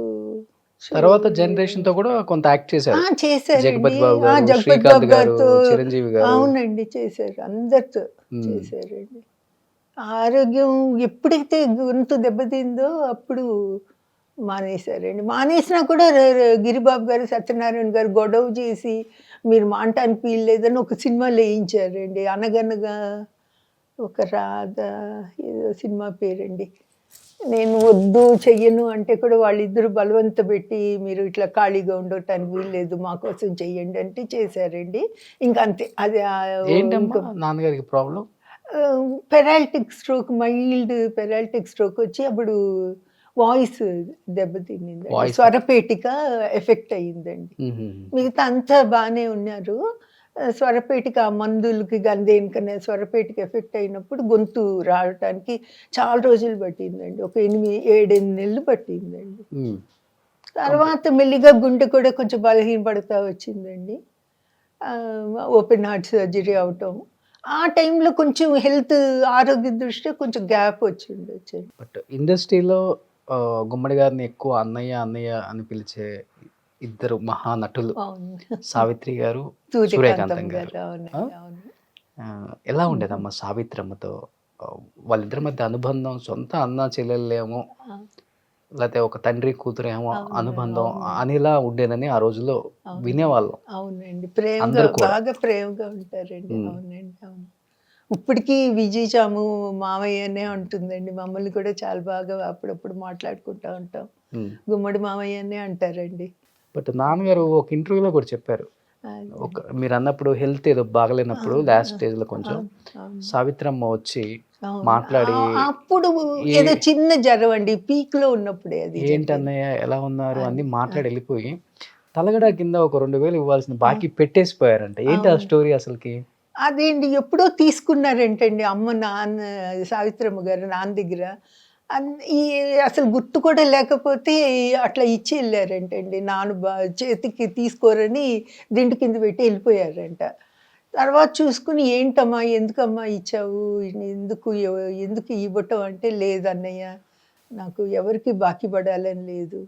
తర్వాత చూడలేదు. జనరేషన్‌తో కూడా కొంత యాక్ట్ చేశారు. చేశారండి. 'జగపతి బాబు' గారు, 'జగపతి శ్రీకాంత్ బాబు' గారు, గారితో 'చిరంజీవి' గారు. అవునండి. చేశారు. అందరితో హ్మ్. చేశారండి. ఆరోగ్యం ఎప్పుడైతే గొంతు దెబ్బతిందో అప్పుడు మానేశారండి. మానేసినా కూడా ర ర గిరిబాబు గారు, సత్యనారాయణ గారు గొడవ చేసి, మీరు మానటానికి వీల్లేదని ఒక సినిమాలో ఏయించారండి. 'అనగనగా ఒక రాధ' ఏదో సినిమా పేరండి. నేను వద్దు, చెయ్యను అంటే కూడా వాళ్ళిద్దరూ బలవంత పెట్టి, మీరు ఇట్లా ఖాళీగా ఉండటానికి వీల్లేదు, మా కోసం చెయ్యండి అంటే చేశారండి. ఇంకంతే. అది ఏంటమ్మా ఇంకా నాన్నగారికి problem? Paralytic stroke, mild paralytic stroke వచ్చి అప్పుడు వాయిస్ దెబ్బతినిందండి. వాయిస్. స్వరపేటిక ఎఫెక్ట్ అయిందండి. హుహుహు. మిగతా అంతా బానే ఉన్నారు. స్వరపేటిక ఆ మందులకి గాని దేనికన్నా స్వరపేటిక ఎఫెక్ట్ అయినప్పుడు గొంతు రావటానికి చాలా రోజులు పట్టిందండి. ఒక 7 నెలలు పట్టిందండి. హ్మ్. తర్వాత మెల్లిగా గుండె కూడా కొంచెం బలహీనపడతా వచ్చిందండి. ఓపెన్ హార్ట్ సర్జరీ అవ్వటం. ఆ టైంలో కొంచెం హెల్త్, ఆరోగ్య దృష్ట్యా కొంచెం గ్యాప్ వచ్చిండొచ్చండి. బట్ ఇండస్ట్రీలో గుమ్మడి గారిని ఎక్కువ అన్నయ్య, అన్నయ్య అని పిలిచే ఇద్దరు మహానటులు అవును. 'సావిత్రి' గారు, 'సూర్యకాంతం' 'సూర్యకాంతం' గారు. గారు. ఆ! అవునండి. అవును. ఎలా హుహు. ఉండేదమ్మా 'సావిత్రమ్మతో'? వాళ్ళిద్దరి మధ్య అనుబంధం సొంత అన్నా చెల్లెళ్ళేమో, ఆ! లేతే ఒక తండ్రి కూతురేమో అవును. అనుబంధం అవునండి. అనేలా ఉండేదని ఆ రోజుల్లో అవునండి. వినేవాళ్ళం అవునండి. ప్రేమగా, అందరూ కూడా. బాగా ప్రేమగా ఉంటారండి. హ్మ్. అవునండి. అవును. ఇప్పటికి విజయ్ చాము మామయ్యనే అంటుందండి. మమ్మల్ని కూడా చాలా బాగా అప్పుడప్పుడు మాట్లాడుకుంటా ఉంటాం. హ్మ్. గుమ్మడి మామయ్యనే అంటారండి. బట్ నాన్నగారు ఒక ఇంటర్వ్యూలో కూడా చెప్పారు. అదే. మీరన్నప్పుడు హెల్త్ ఏదో బాగలేనప్పుడు అవును. లాస్ట్ స్టేజ్‌లో కొంచెం అవును. అవును. సావిత్రమ్మ వచ్చి అవును. మాట్లాడి అప్పుడు ఏ ఏదో చిన్న జ్వరం అండి. పీక్‌లో ఉన్నప్పుడే అది జరిగింది. ఏంటన్నయ్య ఎలా ఉన్నారు అన్నీ అది. ఆ! మాట్లాడి ఎళ్ళిపోయి, తలగడ కింద ఒక 2000 ఇవ్వాల్సిన ఆ! బాకీ పెట్టేసిపోయారంట. ఏంటి ఆ అవును. స్టోరీ అసలకి? అదేండి ఎప్పుడో తీసుకున్నారంటండి సావిత్రమ్మ గారు నాన్న దగ్గర. అన్ ఈ అసలు గుర్తు కూడా లేకపోతే అట్లా ఇచ్చి ఎళ్లారంటండి. నాన్న చేతికి తీసుకోరని దిండు కింద పెట్టి ఎళ్ళిపోయారంట. తర్వాత చూసుకొని "ఏంటమ్మా? ఎందుకమ్మా ఇచ్చావు? ఎందుకు ఇవ్వటం?" అంటే "లేదన్నయ్య, నాకు ఎవరికీ బాకీ పడాలని లేదు.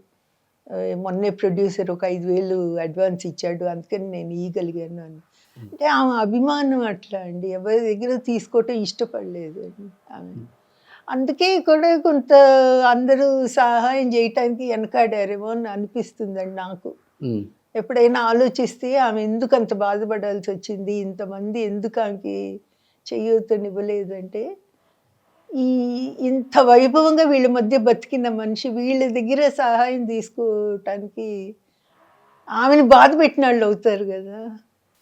మొన్నే ప్రొడ్యూసర్ ఒక 5,000 అడ్వాన్స్ ఇచ్చాడు. అందుకని నేను ఇయ్యగలిగాను" అని. హ్మ్. అంటే ఆమె అభిమానం అట్లా అండి. ఎవరి దగ్గర తీసుకోవటం ఇష్టపడలేదండి ఆమె. హ్మ్. అందుకే కూడా కొంత అందరూ సహాయం జేయటానికి వెనకాడారేమో అని అనిపిస్తుందండి నాకు. హ్మ్. ఎప్పుడైనా ఆలోచిస్తే ఆమె ఎందుకంత బాధపడాల్సొచ్చింది? ఇంతమంది ఎందుకు ఆమెకి చేయూతనివ్వలేదంటే, ఈ ఇంత వైభవంగా వీళ్ళ మధ్య బతికిన మనిషి వీళ్ళ దగ్గర సహాయం తీసుకోవటానికి ఆమెని బాధ పెట్టినోళ్ళవుతారు గదా!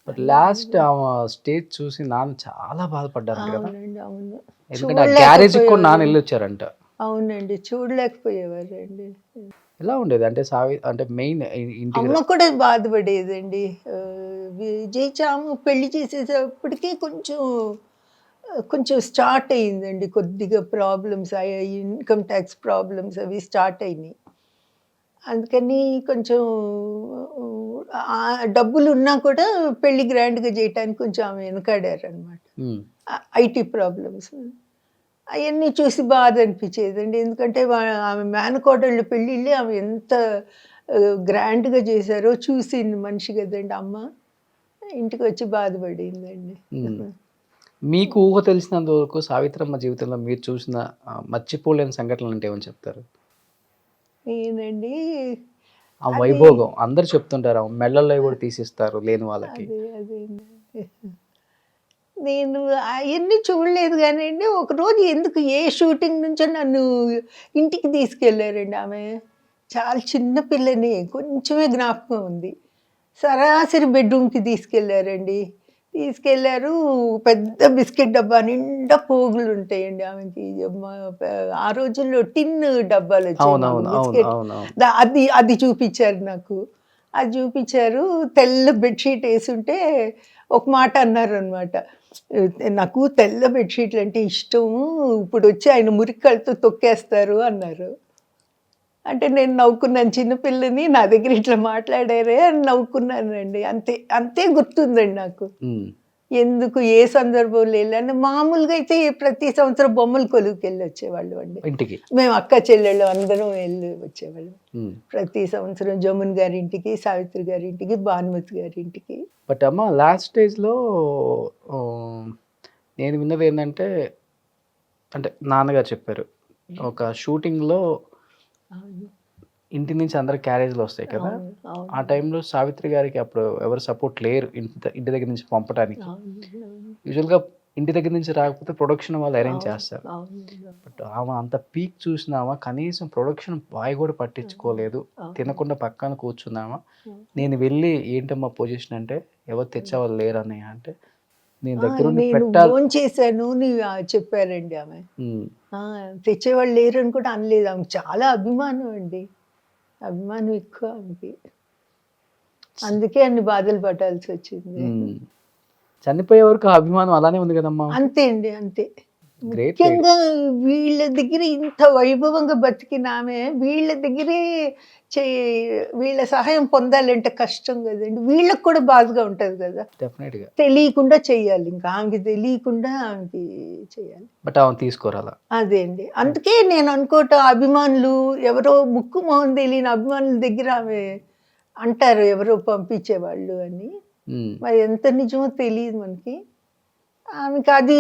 బట్ లాస్ట్ అలాగా. ఆమె స్టేజ్ చూసి నాన్న చాలా బాధపడ్డారంట కదా! అవునండి. అవును. ఎందుకంటే ఆ గ్యారేజ్‌కి కూడా నాన్న చూడలేకపోయేవారండి. ఎళ్ళొచ్చారంట. అవునండి. చూడలేకపోయేవారండి. ఎలా ఉండేది? అంటే అంటే మెయిన్ ఇంటికి అమ్మ కూడా బాధపడేదండి. విజయ్ చాము పెళ్లి చేసేటప్పటికి కొంచెం స్టార్ట్ అయిందండి. కొద్దిగా ప్రాబ్లమ్స్ ఇన్‌కమ్ టాక్స్ ప్రాబ్లమ్స్ అవి స్టార్ట్ అయినాయి. అందుకని కొంచెం డబ్బులున్నా కూడా పెళ్లి గ్రాండ్‌గా చేయటానికి కొంచెం ఆమె వెనకాడారనమాట. హ్మ్. IT problems. అయన్నీ చూసి బాధ అనిపించేదండి. ఎందుకంటే ఆమె మేనకోడళ్ళ పెళ్ళిళ్ళే ఆమె ఎంత గ్రాండ్‌గా చేశారో చూసిన మనిషి గదండీ అమ్మ. ఇంటికొచ్చి బాధపడిందండి. హ్మ్. మీకు ఊహ తెలిసినంత వరకు సావిత్రమ్మ జీవితంలో మీరు చూసిన మర్చిపోలేని సంఘటనలంటే ఏమని చెప్తారు? నేనండి ఆ అది వైభోగం అందరూ చెప్తుంటారు. మెడలవి గూడా తీసిస్తారు లేని వాళ్ళకి. అదే అదేనండి. నేను అయన్నీ చూడలేదు గానండి. ఒకరోజు ఎందుకు ఏ షూటింగ్ నుంచో నన్ను ఇంటికి తీసుకెళ్లారండి ఆమె. చాలా చిన్న పిల్లని కొంచెమే జ్ఞాపకం ఉంది. సరాసరి బెడ్‌రూమ్‌కి తీసుకెళ్లారండి. తీసుకెళ్లారు. పెద్ద బిస్కెట్ డబ్బా నిండా పోగులుంటాయండి ఆమెకి. ఆ రోజుల్లో టిన్ డబ్బాలొచ్చేవి మాకు అవునవును. అవును. బిస్కెట్. అవునవును. అది అది చూపిచ్చారు నాకు. అది చూపిచ్చారు. తెల్ల బెడ్‌షీట్ యేసుంటే ఒక మాట అన్నారనమాట. నాకు తెల్ల బెడ్‌షీట్లంటే ఇష్టము. ఇప్పుడొచ్చి ఆయన మురికాళ్ళతో తొక్కేస్తారు అన్నారు. అంటే నేను నవ్వుకున్నాను. చిన్న పిల్లని నా దగ్గర ఇట్లా మాట్లాడారే అని నవ్వుకున్నానండి. అంతే. అంతే గుర్తుందండి నాకు. హ్మ్. ఎందుకు ఏ సందర్భంలో ఎళ్ళాను మామూలుగా అయితే ప్రతి సంవత్సరం బొమ్మల కొలువుకెళ్ళొచ్చేవాళ్ళం అండి. ఇంటికి. మేము అక్క చెల్లెళ్ళు అందరం ఎళ్ళి వచ్చేవాళ్ళం. హ్మ్. ప్రతి సంవత్సరం జమున గారింటికి, సావిత్రి గారింటికి, భానుమతి గారింటికి. బట్ అమ్మ లాస్ట్ స్టేజ్‌లో ఆహ్, నేను విన్నదేందంటే అంటే నాన్నగారు చెప్పారు. ఒక షూటింగ్‌లో అవును. ఇంటి నుంచి అందరికి క్యారేజ్‌లొస్తాయి కదా! అవును. అవును. ఆ టైంలో సావిత్రి గారికి అప్పుడు ఎవరు సపోర్ట్ లేరు ఇంటి దగ్గర నుంచి పంపటానికి. అవును. అవును. యూజువల్‌గా ఇంటి దగ్గర నుంచి రాకపోతే ప్రొడక్షన్ వాళ్ళు అరేంజ్ చేస్తారు. అవును. బట్ ఆమె అంత పీక్ చూసినామా కనీసం ప్రొడక్షన్ బాయ్ కూడా పట్టించుకోలేదు. అవును. తినకుండా పక్కన కూర్చున్నామా. అవును. నేను వెళ్ళి ఏంటమ్మా పొజిషన్ అంటే ఎవరు తెచ్చేవాళ్ళు లేరన్నయ్య అంటే నేను దగ్గరుండి నేను పెట్టాలి. భోంచేసాను అని చెప్పారండి ఆమె. హ్మ్. ఆ! తెచ్చేవాళ్ళు లేరని కూడా అనలేదు. ఆమెకు చాలా అభిమానం అండి. అభిమానం ఎక్కువ ఆమెకి. అందుకే అన్ని బాధలు పడాల్సొచ్చింది. హ్మ్. చనిపోయే వరకు ఆ అభిమానం అలానే ఉంది కదమ్మా! అంతే అండి. అంతే. Great lady. ముఖ్యంగా వీళ్ళ దగ్గర ఇంత వైభవంగా బతికిన ఆమె వీళ్ళ దగ్గరే చే వీళ్ళ సహాయం పొందాలంటే కష్టం గదండీ! వీళ్ళకి కూడా బాధగా ఉంటది గదా! డెఫినెట్‌గా. తెలియకుండా చెయ్యాలి. ఇంకా ఆమెకి తెలియకుండా ఆమెకి చేయాలి. బట్ ఆమె తీసుకోరలా. అదే అండి. అందుకే నేను అనుకోవటం అభిమానులు ఎవరో ముక్కు మొహం తెలియని అభిమానుల దగ్గర ఆమె అంటారు ఎవరో పంపించేవాళ్ళు అని. హ్మ్. మరి ఎంత నిజమో తెలీదు మనకి. ఆమెకి అది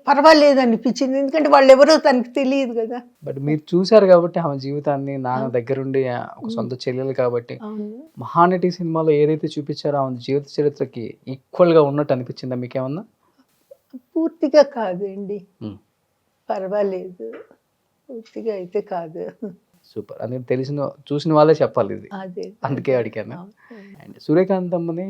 పర్వాలేదనిపించింది. ఎందుకంటే వాళ్ళెవరో తనకి తెలీదు గదా! బట్ మీరు చూసారు కాబట్టి ఆమె జీవితాన్ని నాన్న అవును. దగ్గరుండి ఒక సొంత చెల్లెలు కాబట్టి అవును. 'మహానటి' సినిమాలో ఏదైతే చూపించారో ఆమె జీవిత చరిత్రకి ఈక్వల్‌గా ఉన్నట్టు అనిపించిందా మీకేమన్నా? పూర్తిగా కాదండి. హ్మ్. పర్వాలేదు. పూర్తిగా అయితే కాదు. సూపర్. అది చూసిన వాళ్ళే చెప్పాలి ఇది. అదే. అందుకే అదే. అడిగాను. అవును. అండ్ సూర్యకాంతమ్మని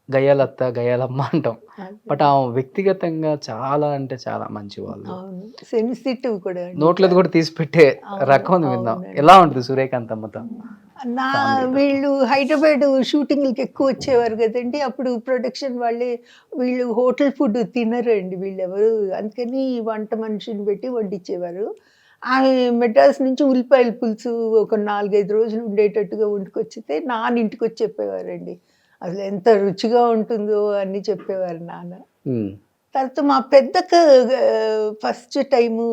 గయ్యాళత్త, గయ్యాళమ్మ అంటాం. అదే. బట్ ఆమె వ్యక్తిగతంగా చాలా అంటే చాలా మంచివాళ్ళు. అవును. సెన్సిటివ్ కూడా అండి. నోట్లోది కూడా తీసి పెట్టే అవును. రకం అని విన్నాం. అవునండి. ఎలా ఉంటది సూర్యకాంతమ్మతో నా ఫ్యామిలీతో? వీళ్ళు హైదరాబాద్ షూటింగ్‌లకి ఎక్కువ వచ్చేవారు గదండీ! అప్పుడు ప్రొడక్షన్ వాళ్ళే వీళ్ళు హోటల్ ఫుడ్ తినరండి వీళ్ళెవరు. అందుకని వంట మనిషిని పెట్టి వడ్డించేవారు. ఆమె మెడ్రాస్ నుంచి ఉల్లిపాయల పులుసు ఒక 4, 5 రోజులు ఉండేటట్టుగా వండుకొచ్చితే నాన్న ఇంటికొచ్చి చెప్పేవారండి. అసలు ఎంత రుచిగా ఉంటుందో అన్నీ చెప్పేవారు నాన్న. హ్మ్. తర్వాత మా పెద్దక్క ఫస్ట్ టైము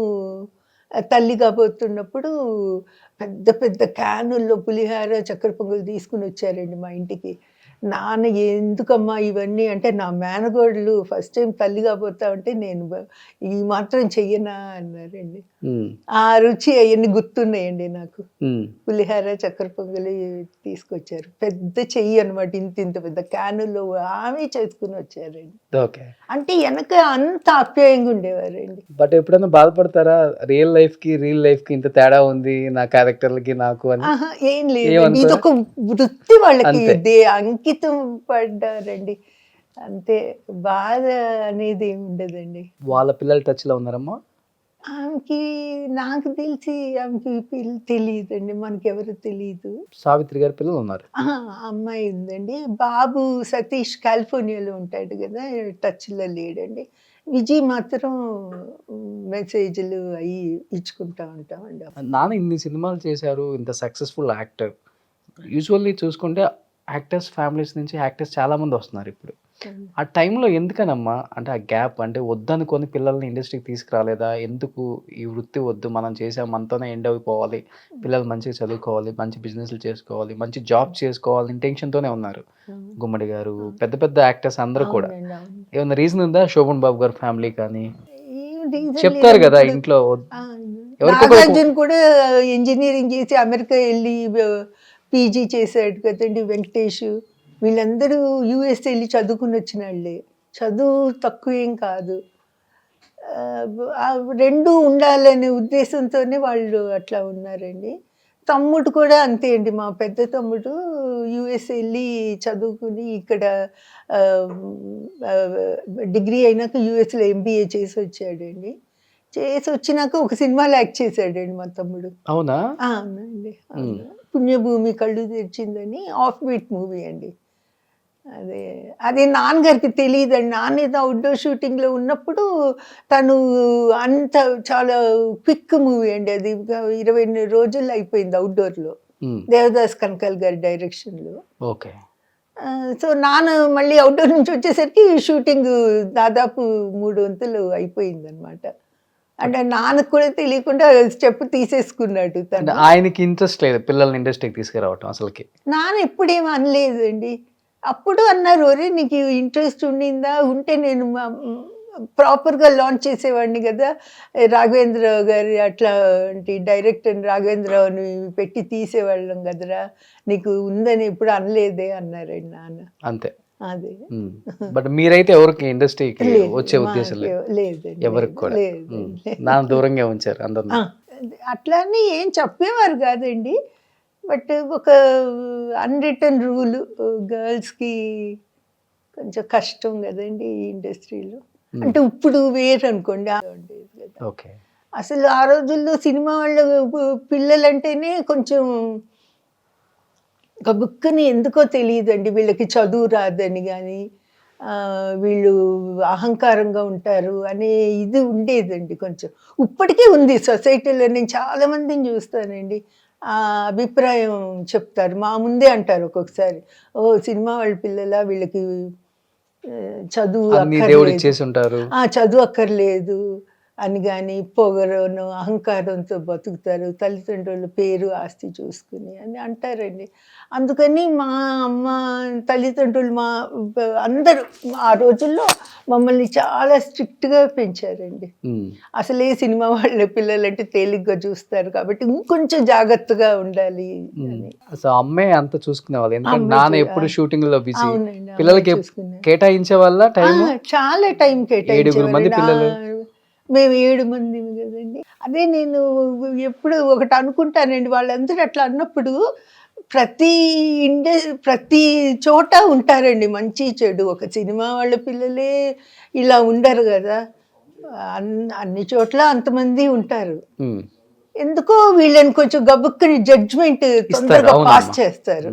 తల్లి కాబోతున్నప్పుడు పెద్ద పెద్ద క్యానుల్లో పులిహార, చక్కెర పొంగల్ తీసుకొనొచ్చారండి మా ఇంటికి. నాన్న ఎందుకమ్మా ఇవన్నీ అంటే, నా మేనకోడలు ఫస్ట్ టైమ్ తల్లి కాబోతా ఉంటే నేను ఈ మాత్రం చెయ్యనా అన్నారండి. హ్మ్. ఆ రుచి అయన్నీ గుర్తున్నాయండి నాకు. హ్మ్. పులిహార, చక్కెర పొంగలి తీసుకొచ్చారు. పెద్ద చెయ్యి అనమాట. ఇంతింత పెద్ద క్యానుల్లో ఆమె చేసుకొనొచ్చారండి. ఓకే. అంటే ఎనక అంత ఆప్యాయంగా ఉండేవారండి. బట్ ఎప్పుడైనా బాధపడతారా? రియల్ లైఫ్‌కి ఇంత తేడా ఉంది. నా క్యారెక్టర్‌లకి నాకు అని. ఆహా! ఏం లేదండి. ఏమనుకోరా? ఇదొక వృత్తి వాళ్ళకి అంతే. అంకితం పడ్డారండి. అంతే. బాధ అనేది ఏమి ఉండదండి. వాళ్ళ పిల్లలు టచ్‌లో ఉన్నారమ్మా? ఆమెకి నాకు తెలిసి ఆమెకి తెలీదండి. మనకెవరు తెలీదు. సావిత్రి గారి పిల్లలున్నారు. అహా! అమ్మాయి ఉందండి. బాబు సతీష్ కాలిఫోర్నియాలో ఉంటాడు గదా! టచ్‌లో లేడండి. విజయ్ మాత్రం మెసేజ్‌లు అయి ఇచ్చుకుంటా ఉంటామండి. నాన్న ఇన్ని సినిమాలు చేశారు. ఇంత సక్సెస్‌ఫుల్ యాక్టర్. యూజువల్లీ చూసుకుంటే యాక్టర్స్ ఫ్యామిలీస్ నుంచి యాక్టర్స్ చాలామంది వస్తున్నారిప్పుడు. హ్మ్. ఆ టైంలో ఎందుకనమ్మా? అంటే ఆ గ్యాప్ అంటే వద్దనుకోని పిల్లల్ని ఇండస్ట్రీకి తీసుకురాలేదా? ఎందుకు ఈ వృత్తి వద్దు మనం చేసాం మనతోనే ఎండ్ అయిపోవాలి. పిల్లలు మంచిగా చదువుకోవాలి, మంచి బిజినెస్‌లు చేసుకోవాలి, మంచి జాబ్ చేసుకోవాలి ఇంటెన్షన్‌తోనే ఉన్నారు. హ్మ్. గుమ్మడి గారు, హ్మ్. పెద్ద పెద్ద యాక్టర్స్ అందరూ కూడా. అవునండి. అవును. ఏమన్నా రీజన్ ఉందా? శోభన్ బాబు గారి ఫ్యామిలీ కానీ ఏం రీజన్ చెప్తారు లేదండి. గదా! ఇప్పుడు ఇంట్లో ఆ! ఎవరికో ఒకరికి నాగార్జున కూడా ఇంజినీరింగ్ చేసి అమెరికా ఎళ్లి పీజీ చేసాడు కదండీ! వెంకటేష్. వీళ్ళందరూ యూఎస్ ఎళ్లి చదువుకొనొచ్చినోళ్ళే. చదువు తక్కువేం కాదు. రెండూ ఉండాలనే ఉద్దేశంతోనే వాళ్ళు అట్లా ఉన్నారండి. తమ్ముడు కూడా అంతే అండి. మా పెద్ద తమ్ముడు యూఎస్ వెళ్ళి చదువుకుని ఇక్కడ డిగ్రీ అయినాక యూఎస్లో ఎంబీఏ చేసి వచ్చాడండి. చేసి వచ్చినాక ఒక సినిమాలో యాక్ట్ చేశాడండి మా తమ్ముడు. అవునా? అవునండి, అవును. పుణ్యభూమి కళ్ళు తెరిచిందని ఆఫ్ బీట్ మూవీ అండి. అదే అదే నాన్నగారికి తెలియదండి. నాన్న ఏదో అవుట్డోర్ షూటింగ్లో ఉన్నప్పుడు తను అంత చాలా క్విక్ మూవీ అండి అది. 20 రోజుల్లో అయిపోయింది అవుట్డోర్లో, దేవదాస్ కనకాల్ గారి డైరెక్షన్లో. ఓకే. సో నాన్న మళ్ళీ అవుట్డోర్ నుంచి వచ్చేసరికి షూటింగ్ దాదాపు 3 వంతులు అయిపోయిందనమాట. అంటే నాన్నకు కూడా తెలియకుండా స్టెప్ తీసేసుకున్నాడు అంటే తను. ఆయనకి ఇంట్రెస్ట్ లేదు పిల్లల్ని ఇండస్ట్రీకి తీసుకురావటం అసలుకి. నాన్న ఎప్పుడేం అనలేదండి. అప్పుడు అన్నారు, "ఒరేయ్ నీకు ఇంట్రెస్ట్ ఉండిందా? ఉంటే నేను ప్రాపర్‌గా లాంచ్ చేసేవాడిని కదా! రాఘవేంద్రరావు గారి అట్లాంటి డైరెక్టర్ రాఘవేంద్రరావుని పెట్టి తీసేవాళ్ళం కదరా! నీకు ఉందని ఎప్పుడు అనలేదే" అన్నారండి నాన్న. అంతే. అదే. బట్ మీరైతే ఎవరికి ఇండస్ట్రీకి లేదు, వచ్చే ఉద్దేశం లేదు లేదండి, ఎవరికి కూడా. లేదండి. నాన్న దూరంగా ఉంచారు అందరిని. అట్లా అని ఏం చెప్పేవారు కాదండి. బట్ ఒక అన్‌రిటెన్ రూల్, గర్ల్స్‌కి కొంచెం కష్టం కదండి ఈ ఇండస్ట్రీలో. అంటే ఇప్పుడు వేరనుకోండి. ఉండేది కదా. ఓకే. అసలు ఆ రోజుల్లో సినిమా వాళ్ళ పిల్లలంటేనే కొంచెం గబుక్కని ఎందుకో తెలియదండి. వీళ్ళకి చదువు రాదని కానీ, వీళ్ళు అహంకారంగా ఉంటారు అనే ఇది ఉండేదండి కొంచెం. ఇప్పటికీ ఉంది సొసైటీలో. నేను చాలామందిని చూస్తానండి. ఆ అభిప్రాయం చెప్తారు. మా ముందే అంటారు ఒక్కొక్కసారి, "ఓ సినిమా వాళ్ళ పిల్లల వీళ్ళకి చదువు అన్ని దేవుడు అక్కర్లేదు, ఇచ్చేసి ఉంటారు." చదువు అక్కర్లేదు అని కానీ, పొగరును అహంకారంతో బతుకుతారు, తల్లిదండ్రుల పేరు ఆస్తి చూసుకుని అని అంటారండి. అందుకని మా అమ్మ తల్లిదండ్రులు అందరూ ఆ రోజుల్లో మమ్మల్ని చాలా స్ట్రిక్ట్‌గా పెంచారండి. అసలే సినిమా వాళ్ళ పిల్లలంటే తేలిగ్గా చూస్తారు కాబట్టి ఇంకొంచెం జాగ్రత్తగా ఉండాలి అని. సో అమ్మే అంత చూసుకునేవాళ్ళు, ఎందుకంటే అమ్మే నాన్న ఎప్పుడు షూటింగ్ లో బిజీ. అవునండి, అమ్మే పిల్లలకి చూసుకున్నారు. కేటాయించే వాళ్ళ టైం. చాలా టైం 7 మంది పిల్లలు. మేము 7 మందిమి కదండి. అదే నేను ఎప్పుడు ఒకటి అనుకుంటానండి, వాళ్ళందరూ అట్లా అన్నప్పుడు ప్రతి చోట ఉంటారండి మంచి చెడు. ఒక సినిమా వాళ్ళ పిల్లలే ఇలా ఉండరు కదా, అన్ని చోట్ల అంతమంది ఉంటారు. ఎందుకో వీళ్ళని కొంచెం గబుక్కుని జడ్జ్మెంట్ తొందరగా పాస్ చేస్తారు.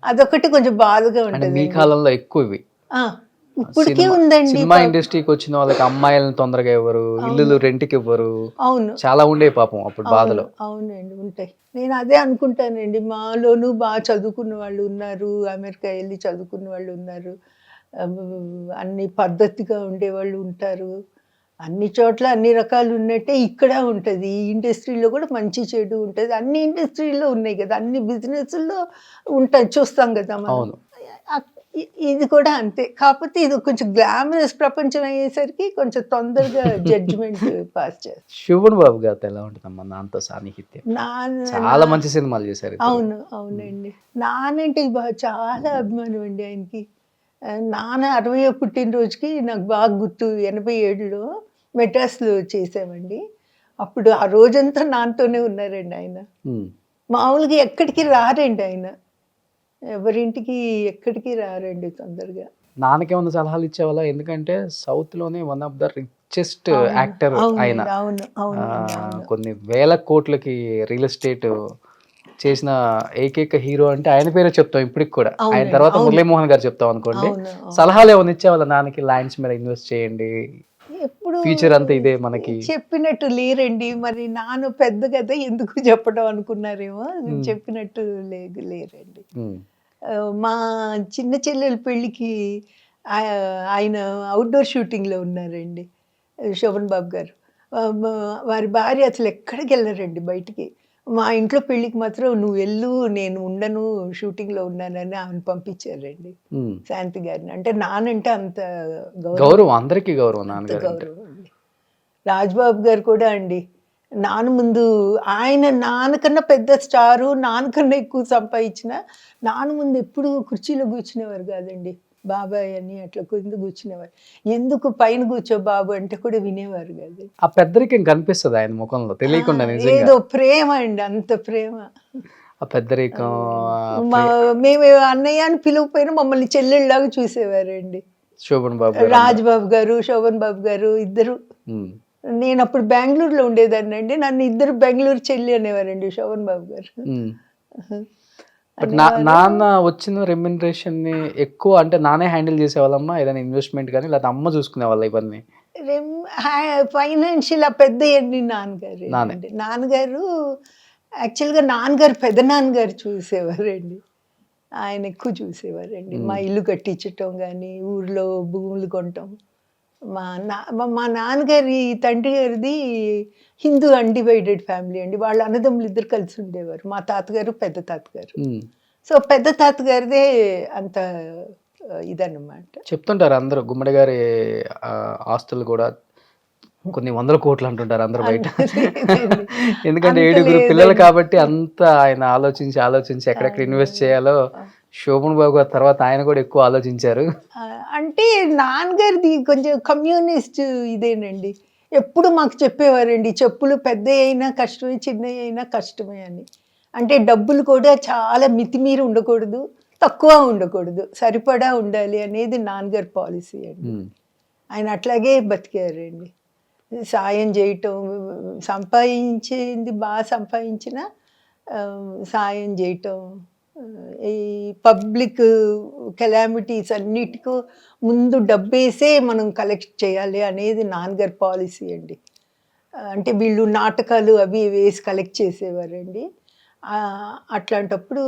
అదొకటి కొంచెం బాధగా అంటే ఉంటుంది. మీ కాలంలో ఎక్కువ ఇవి. ఇప్పటికీ ఉందండి. సినిమా ఇండస్ట్రీకి వచ్చిన వాళ్ళకి అమ్మాయిలను తొందరగా ఇవ్వరు, ఇల్లులు రెంట్కి ఇవ్వరు. అవును, చాలా ఉండే పాపం అప్పుడు బాధలు. అవునండి, ఉంటాయి. నేను అదే అనుకుంటానండి. మాలోనూ బాగా చదువుకున్న వాళ్ళు ఉన్నారు, అమెరికా వెళ్ళి చదువుకున్న వాళ్ళు ఉన్నారు, అన్ని పద్ధతిగా ఉండేవాళ్ళు ఉంటారు. అన్ని చోట్ల అన్ని రకాలు ఉన్నట్టే ఇక్కడ ఉంటుంది. ఈ ఇండస్ట్రీలో కూడా మంచి చెడు ఉంటుంది. అన్ని ఇండస్ట్రీలో ఉన్నాయి కదా, అన్ని బిజినెస్లో ఉంటాయి, చూస్తాం కదా మనం. అవును. ఇది కూడా అంతే. కాకపోతే ఇది కొంచెం గ్లామరస్ ప్రపంచం అయ్యేసరికి కొంచెం తొందరగా జడ్జిమెంట్ పాస్ చేస్తారు. శివన్ బాబు గారితో ఎలా ఉంటుందమ్మా నాన్నతో సాన్నిహిత్యం? చాలా మంచి సినిమాలు చేశారు. అవును, అవునండి. నానంటే చాలా అభిమానం అండి ఆయనకి. నాన్న 60వ పుట్టినరోజుకి నాకు బాగా గుర్తు, 87లో మెడ్రాస్లో చేసామండి. అప్పుడు ఆ రోజంతా నాన్నతోనే ఉన్నారండి ఆయన. మామూలుగా ఎక్కడికి రారండి ఆయన, ఎవరింటికి ఎక్కడికి రారండి తొందరగా. నాన్నకేమన్నా సలహాలు ఇచ్చేవాళ్ళ? ఎందుకంటే సౌత్ లోనే one of the richest actor ఆయన. కొన్ని వేల కోట్లకి రియల్ ఎస్టేట్ చేసిన ఏకైక హీరో అంటే ఆయన పేరే చెప్తాం ఇప్పటికి కూడా. ఆయన తర్వాత మురళీమోహన్ గారు చెప్తాం అనుకోండి. సలహాలు ఏమైనా ఇచ్చేవాళ్ళ నాన్నకి? ల్యాండ్స్ మీద ఇన్వెస్ట్ చేయండి, ఎప్పుడు ఫ్యూచర్ అంతా ఇదే మనకి చెప్పినట్టు లేరండి. మరి నాన్న పెద్ద కదా ఎందుకు చెప్పడం అనుకున్నారేమో, చెప్పినట్టు లేరండి. మా చిన్న చెల్లెల పెళ్ళికి ఆయన అవుట్డోర్ షూటింగ్లో ఉన్నారండి, శోభన్ బాబు గారు. వారి భార్య అసలు ఎక్కడికి వెళ్ళారండి బయటికి. మా ఇంట్లో పెళ్ళికి మాత్రం నువ్వు వెళ్ళు, నేను ఉండను, షూటింగ్లో ఉన్నానని ఆమెను పంపించారండి, శాంతి గారిని. అంటే నానంటే అంత గౌరవం, అందరికీ గౌరవం, గౌరవం అండి. రాజ్బాబు గారు కూడా అండి, నాన్న ముందు ఆయన నాన్నకన్నా పెద్ద స్టారు, నాన్నకన్నా ఎక్కువ సంపాదించిన నాన్న ముందు ఎప్పుడు కుర్చీలో కూర్చునేవారు కాదండి. బాబాయ్ అని అట్లా కింద కూర్చునేవారు. ఎందుకు పైన కూర్చో బాబు అంటే కూడా వినేవారు కాదు. ఆ పెద్దరికం కనిపిస్తుంది ఆయన ముఖంలో తెలియకుండా నిజంగా. ఏదో ప్రేమ అండి, అంత ప్రేమ. ఆ పెద్దరికం మేము అన్నయ్య అని పిలవకపోయినా మమ్మల్ని చెల్లెళ్ళలాగా చూసేవారండి. శోభన్ బాబు గారు. రాజ్బాబు గారు, శోభన్ బాబు గారు ఇద్దరు. ఉమ్. నేను అప్పుడు బెంగళూరులో ఉండేదాన్ని అండి. నన్ను ఇద్దరు బెంగళూరు చెల్లి అనేవారండి, శోభన్ బాబు గారు. ఉమ్. బట్ నాన్న వచ్చిన రెమ్యునరేషన్ ని ఎక్కువ అంటే నానే హ్యాండిల్ చేసేవాళ్ళమ్మా, ఏదైనా ఇన్వెస్ట్మెంట్ కానీ లేకపోతే అమ్మ చూసుకునే వాళ్ళ ఇవన్నీ? ఫైనాన్షియల్ పెద్ద అండి నాన్నగారు. నాన్నగారు యాక్చువల్గా నాన్నగారు పెద్ద నాన్నగారు చూసేవారండి. ఆయన ఎక్కువ చూసేవారండి. మా ఇల్లు కట్టించటం కానీ, ఊర్లో భూములు కొనటం. మా నాన్నగారి తండ్రి గారిది హిందూ అన్డివైడెడ్ ఫ్యామిలీ అండి. వాళ్ళ అన్నదమ్ములు ఇద్దరు కలిసి ఉండేవారు, మా తాతగారు పెద్ద తాతగారు. సో పెద్ద తాతగారిదే అంత ఇదన్నమాట. చెప్తుంటారు అందరూ గుమ్మడి గారి ఆస్తులు కూడా కొన్ని వందల కోట్లు అంటుంటారు అందరూ బయట. ఎందుకంటే 7 పిల్లలు కాబట్టి అంత ఆయన ఆలోచించి ఎక్కడెక్కడ ఇన్వెస్ట్ చేయాలో శోభన్ బాబు గారి తర్వాత ఆయన కూడా ఎక్కువ ఆలోచించారు. అంటే నాన్నగారిది కొంచెం కమ్యూనిస్ట్ ఇదేనండి. ఎప్పుడు మాకు చెప్పేవారండి, చెప్పులు పెద్ద అయినా కష్టమే, చిన్న అయినా కష్టమే అని. అంటే డబ్బులు కూడా చాలా మితిమీరి ఉండకూడదు, తక్కువ ఉండకూడదు, సరిపడా ఉండాలి అనేది నాన్నగారి పాలసీ అండి. ఆయన అట్లాగే బతికారండి. సాయం చేయటం, సంపాదించింది బాగా సంపాదించిన సాయం చేయటం, ఈ పబ్లిక్ కెలామిటీస్ అన్నిటికీ ముందు డబ్బేసే మనం కలెక్ట్ చేయాలి అనేది నాన్నగారి పాలసీ అండి. అంటే వీళ్ళు నాటకాలు అవి వేసి కలెక్ట్ చేసేవారండి. అట్లాంటప్పుడు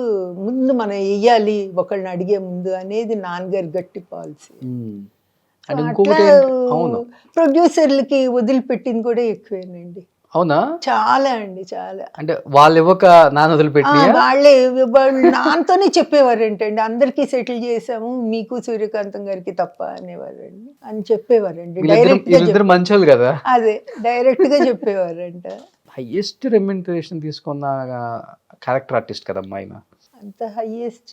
ముందు మనం వెయ్యాలి ఒకళ్ళని అడిగే ముందు అనేది నాన్నగారి గట్టి పాలసీ. ప్రొడ్యూసర్లకి వదిలిపెట్టింది కూడా ఎక్కువేనండి. అవునా? చాలా అండి, చాలా. అంటే వాళ్ళు ఇవ్వక నాన్న వదిలిపెట్టి వాళ్ళు నాన్నతోనే చెప్పేవారంటండి, అందరికీ సెటిల్ చేసాము మీకు సూర్యకాంతం గారికి తప్ప అనేవారండి అని చెప్పేవారండి. డైరెక్ట్ మంచోళ్ళు కదా, అదే డైరెక్ట్ గా చెప్పేవారంట. హైయెస్ట్ రెమ్యునరేషన్ తీసుకున్న క్యారెక్టర్ ఆర్టిస్ట్ కదమ్మా ఆయన. అంత హైయెస్ట్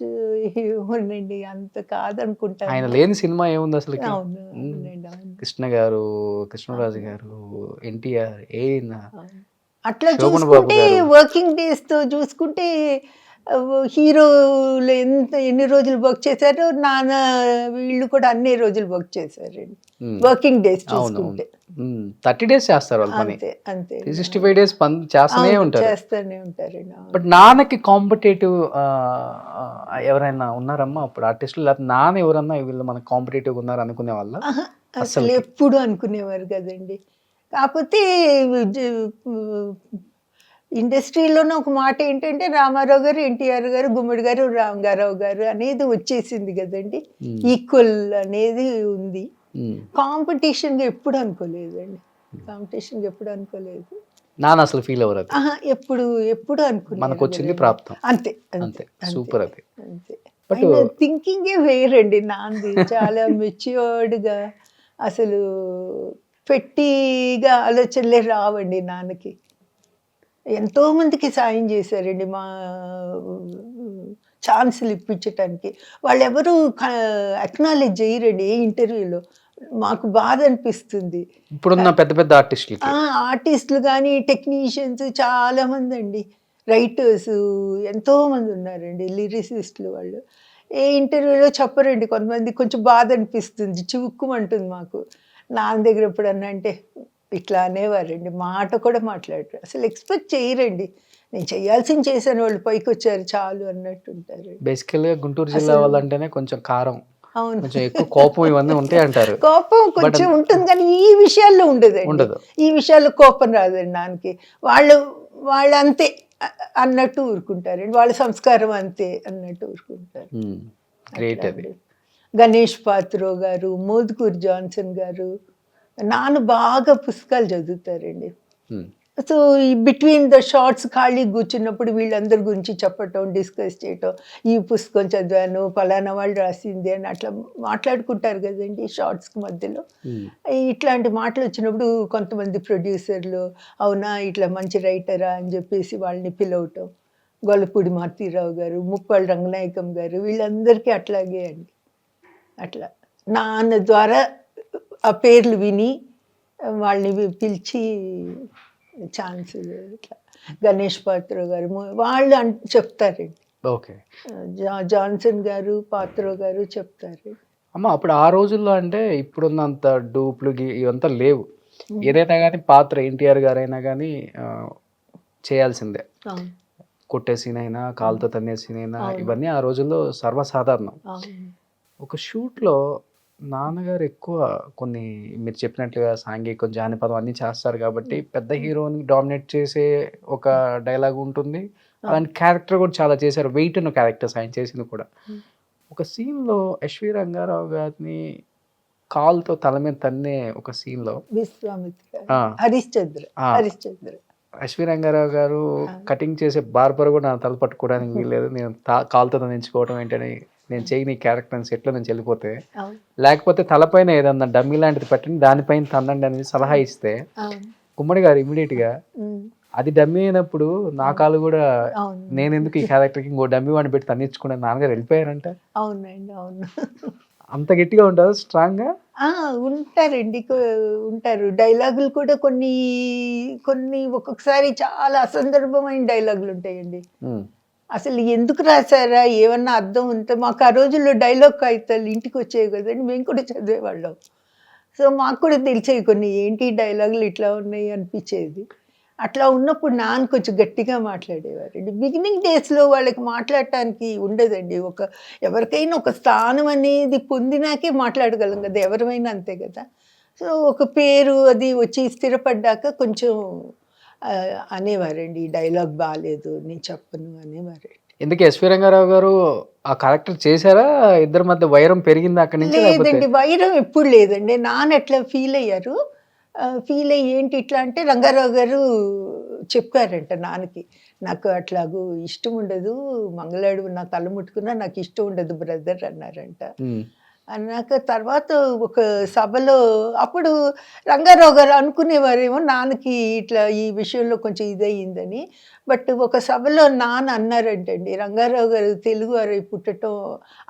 ఏమోనండి, అంత కాదనుకుంటా. ఆయన లేని సినిమా ఏముంది అసలు? అవును, కృష్ణ గారు, కృష్ణరాజు గారు, ఎన్టీఆర్, అట్లా చూసుకుంటే వర్కింగ్ డేస్ తో చూసుకుంటే హీరోలు ఎన్ని రోజులు వర్క్ చేశారో నాన్న వీళ్ళు కూడా అన్ని రోజులు వర్క్ చేశారండి. వర్కింగ్ డేస్ చూసుకుంటే 30 days చేస్తారు వాళ్ళు పని. అంతే 365 days పని చేస్తూనే ఉంటారండి. బట్ నాన్నకి కాంపిటేటివ్ ఎవరైనా ఉన్నారమ్మా అప్పుడు ఆర్టిస్టులు, లేకపోతే నాన్న ఎవరన్నా వీళ్ళు మనకు కాంపిటేటివ్ ఉన్నారు అనుకునే వాళ్ళ? అసలు ఎప్పుడు అనుకునేవారు కదండి. కాకపోతే ఇండస్ట్రీలోనే ఒక మాట ఏంటంటే రామారావు గారు, ఎన్టీఆర్ గారు, గుమ్మడి గారు, రామగారావు గారు అనేది వచ్చేసింది కదండి. ఈక్వల్ అనేది ఉంది. కాంపిటీషన్గా ఎప్పుడు అనుకోలేదండి. నాన్న అసలు ఫీల్ అవ్వరు ఎప్పుడు అనుకున్నాను. మనకు వచ్చింది ప్రాప్తం, అంతే. సూపర్. అది అంతే. థింకింగే వేరండి నాంది. చాలా మెచ్యూర్డ్గా, అసలు పెట్టిగా ఆలోచనలే రావండి నాన్నకి. ఎంతో మందికి సాయం చేశారండి మా ఛాన్సులు ఇప్పించటానికి. వాళ్ళు ఎవరు అక్నాలెడ్జ్ చేయరండి ఏ ఇంటర్వ్యూలో. మాకు బాధ అనిపిస్తుంది. ఇప్పుడున్న పెద్ద పెద్ద ఆర్టిస్టులు కానీ టెక్నీషియన్స్ చాలా మంది అండి, రైటర్స్ ఎంతోమంది ఉన్నారండి, లిరిసిస్టులు. వాళ్ళు ఏ ఇంటర్వ్యూలో చెప్పరండి. కొంతమంది కొంచెం బాధ అనిపిస్తుంది, చివుక్కుమంటుంది మాకు. నాన్న దగ్గర ఎప్పుడన్నా అంటే ఇట్లా అనేవారండి, మాట కూడా మాట్లాడరు, అసలు ఎక్స్పెక్ట్ చేయరండి. నేను చేయాల్సింది చేశాను, వాళ్ళు పైకి వచ్చారు చాలు అన్నట్టు ఉంటారు. బేసికల్గా గుంటూరు జిల్లా వాళ్ళంటేనే కొంచెం కారం, కొంచెం ఎక్కువ కోపం ఇవన్నీ ఉంటాయి అంటారు. కోపం కొంచెం ఉంటుంది కానీ ఈ విషయాల్లో ఉండదు. ఈ విషయాల్లో కోపం రాదండి నాన్నకి. వాళ్ళు అంతే అన్నట్టు ఊరుకుంటారండి, వాళ్ళ సంస్కారం అంతే అన్నట్టు ఊరుకుంటారు. గణేష్ పాత్రో గారు, మోదుకూరి జాన్సన్ గారు, నాన్న బాగా పుస్తకాలు చదువుతారండి. సో ఈ బిట్వీన్ ద షార్ట్స్ ఖాళీ కూర్చున్నప్పుడు వీళ్ళందరి గురించి చెప్పటం, డిస్కస్ చేయటం, ఈ పుస్తకం చదివాను, ఫలానా వాళ్ళు రాసింది అని అట్లా మాట్లాడుకుంటారు కదండి షార్ట్స్కి మధ్యలో. ఇట్లాంటి మాటలు వచ్చినప్పుడు కొంతమంది ప్రొడ్యూసర్లు అవునా ఇట్లా మంచి రైటరా అని చెప్పేసి వాళ్ళని పిలవటం. గొల్లపూడి మారుతీరావు గారు, ముప్పాళ్ళ రంగనాయకం గారు వీళ్ళందరికీ అట్లాగే అండి. అట్లా నాన్న ద్వారా ఆ పేర్లు విని వాళ్ళని పిలిచి ఛాన్స్ ఇట్లా గణేష్ పాత్ర గారు వాళ్ళు చెప్తారండి. ఓకే. జాన్సన్ గారు, పాత్ర గారు చెప్తారు. అమ్మ అప్పుడు ఆ రోజుల్లో అంటే ఇప్పుడున్నంత డూప్లు ఇవంతా లేవు. ఏదైనా కానీ పాత్ర ఎన్టీఆర్ గారైనా కానీ చేయాల్సిందే. అవును. కొట్టే సీన్ అయినా, కాలుతో తన్నే సీన్ అయినా అవును. ఇవన్నీ ఆ రోజుల్లో సర్వసాధారణం. అవును. ఒక షూట్లో నాన్నగారు ఎక్కువ కొన్ని మీరు చెప్పినట్లుగా సాంఘికం, జానపదం అన్నీ చేస్తారు కాబట్టి పెద్ద హీరోని డామినేట్ చేసే ఒక డైలాగ్ ఉంటుంది. అలాంటి క్యారెక్టర్ కూడా చాలా చేశారు. వెయిట్ ఉన్న క్యారెక్టర్స్ ఆయన చేసింది కూడా. ఒక సీన్‌లో ఎస్వి రంగారావు గారిని కాలుతో తల మీద తన్నే ఒక సీన్‌లో విశ్వామిత్ర, ఆ! హరిశ్చంద్ర, ఆ! హరిశ్చంద్ర. ఎస్వి రంగారావు గారు కటింగ్ చేసే బార్బర్ కూడా నా తల పట్టుకోవడానికి వీల్లేదు. నేను కాలుతో దంచుకోవడం ఏంటని నేను చేయని క్యారెక్టర్ అని సెట్‌లో నుంచి వెళ్ళిపోతే, అవును. లేకపోతే తలపైన ఏదన్నా డమ్మీ లాంటిది పెట్టండి దానిపైన తన్నండి అనేది సలహా ఇస్తే అవును. గుమ్మడి గారు ఇమ్మీడియేట్‌గా ఉమ్. అది డమ్మీ అయినప్పుడు నా కాలు కూడా అవును. నేనెందుకు ఈ క్యారెక్టర్‌కి ఇంకో డమ్మీ వాడిని పెట్టి తన్నించుకునే నాన్నగారు వెళ్ళిపోయారంట. అవునండి. అవును. అంత గట్టిగా ఉంటారు స్ట్రాంగ్‌గా. ఉంటారండి. ఉంటారు. డైలాగులు కూడా కొన్ని, కొన్ని ఒక్కొక్కసారి చాలా అసందర్భమైన డైలాగులుంటాయండి. హ్మ్. అసలు ఎందుకు రాసారా? ఏమన్నా అర్థం ఉంటే మాకు ఆ రోజుల్లో డైలాగ్ కాగితాలు ఇంటికొచ్చేవి కదండీ! మేము కూడా చదివేవాళ్ళం. సో, మాకు కూడా తెలిసేవి కొన్ని ఏంటి డైలాగులు ఇట్లా ఉన్నాయి అనిపిచ్చేది. అట్లా ఉన్నప్పుడు నాన్న కొంచెం గట్టిగా మాట్లాడేవారండి. బిగినింగ్ డేస్‌లో వాళ్ళకి మాట్లాడటానికి ఉండదండి. ఎవరికైనా ఒక స్థానం అనేది పొందినాకే మాట్లాడగలం కదా! ఎవరమైనా అంతే కదా! సో, ఒక పేరు అది వచ్చి స్థిరపడ్డాక కొంచెం అనేవారండి. ఈ డైలాగ్ బాలేదు నేను చెప్పను అనేవారండి. ఎందుకు ఎస్వి రంగారావు గారు ఆ క్యారెక్టర్ చేశారా? ఇద్దరి మధ్య వైరం పెరిగిందా అక్కడి నుంచి? లేకపోతే లేదండి. వైరం ఎప్పుడు లేదండి. నాన్న ఎట్లా ఫీలయ్యారు. ఫీలయ్యి ఏంటి ఇట్లా అంటే రంగారావు గారు చెప్పారంట నాన్నకి. నాకు అట్లాగూ ఇష్టం ఉండదు. మంగళాడు నా తల ముట్టుకున్నా నాకిష్టం ఉండదు బ్రదర్ అన్నారంట. హ్మ్. అన్నాక తర్వాత ఒక సభలో అప్పుడు రంగారావు గారు అనుకునేవారేమో నాన్నకి ఇట్లా ఈ విషయంలో కొంచెం ఇదయిందని. బట్ ఒక సభలో నాన్న అన్నారంటండి. రంగారావు గారు తెలుగువారై పుట్టటం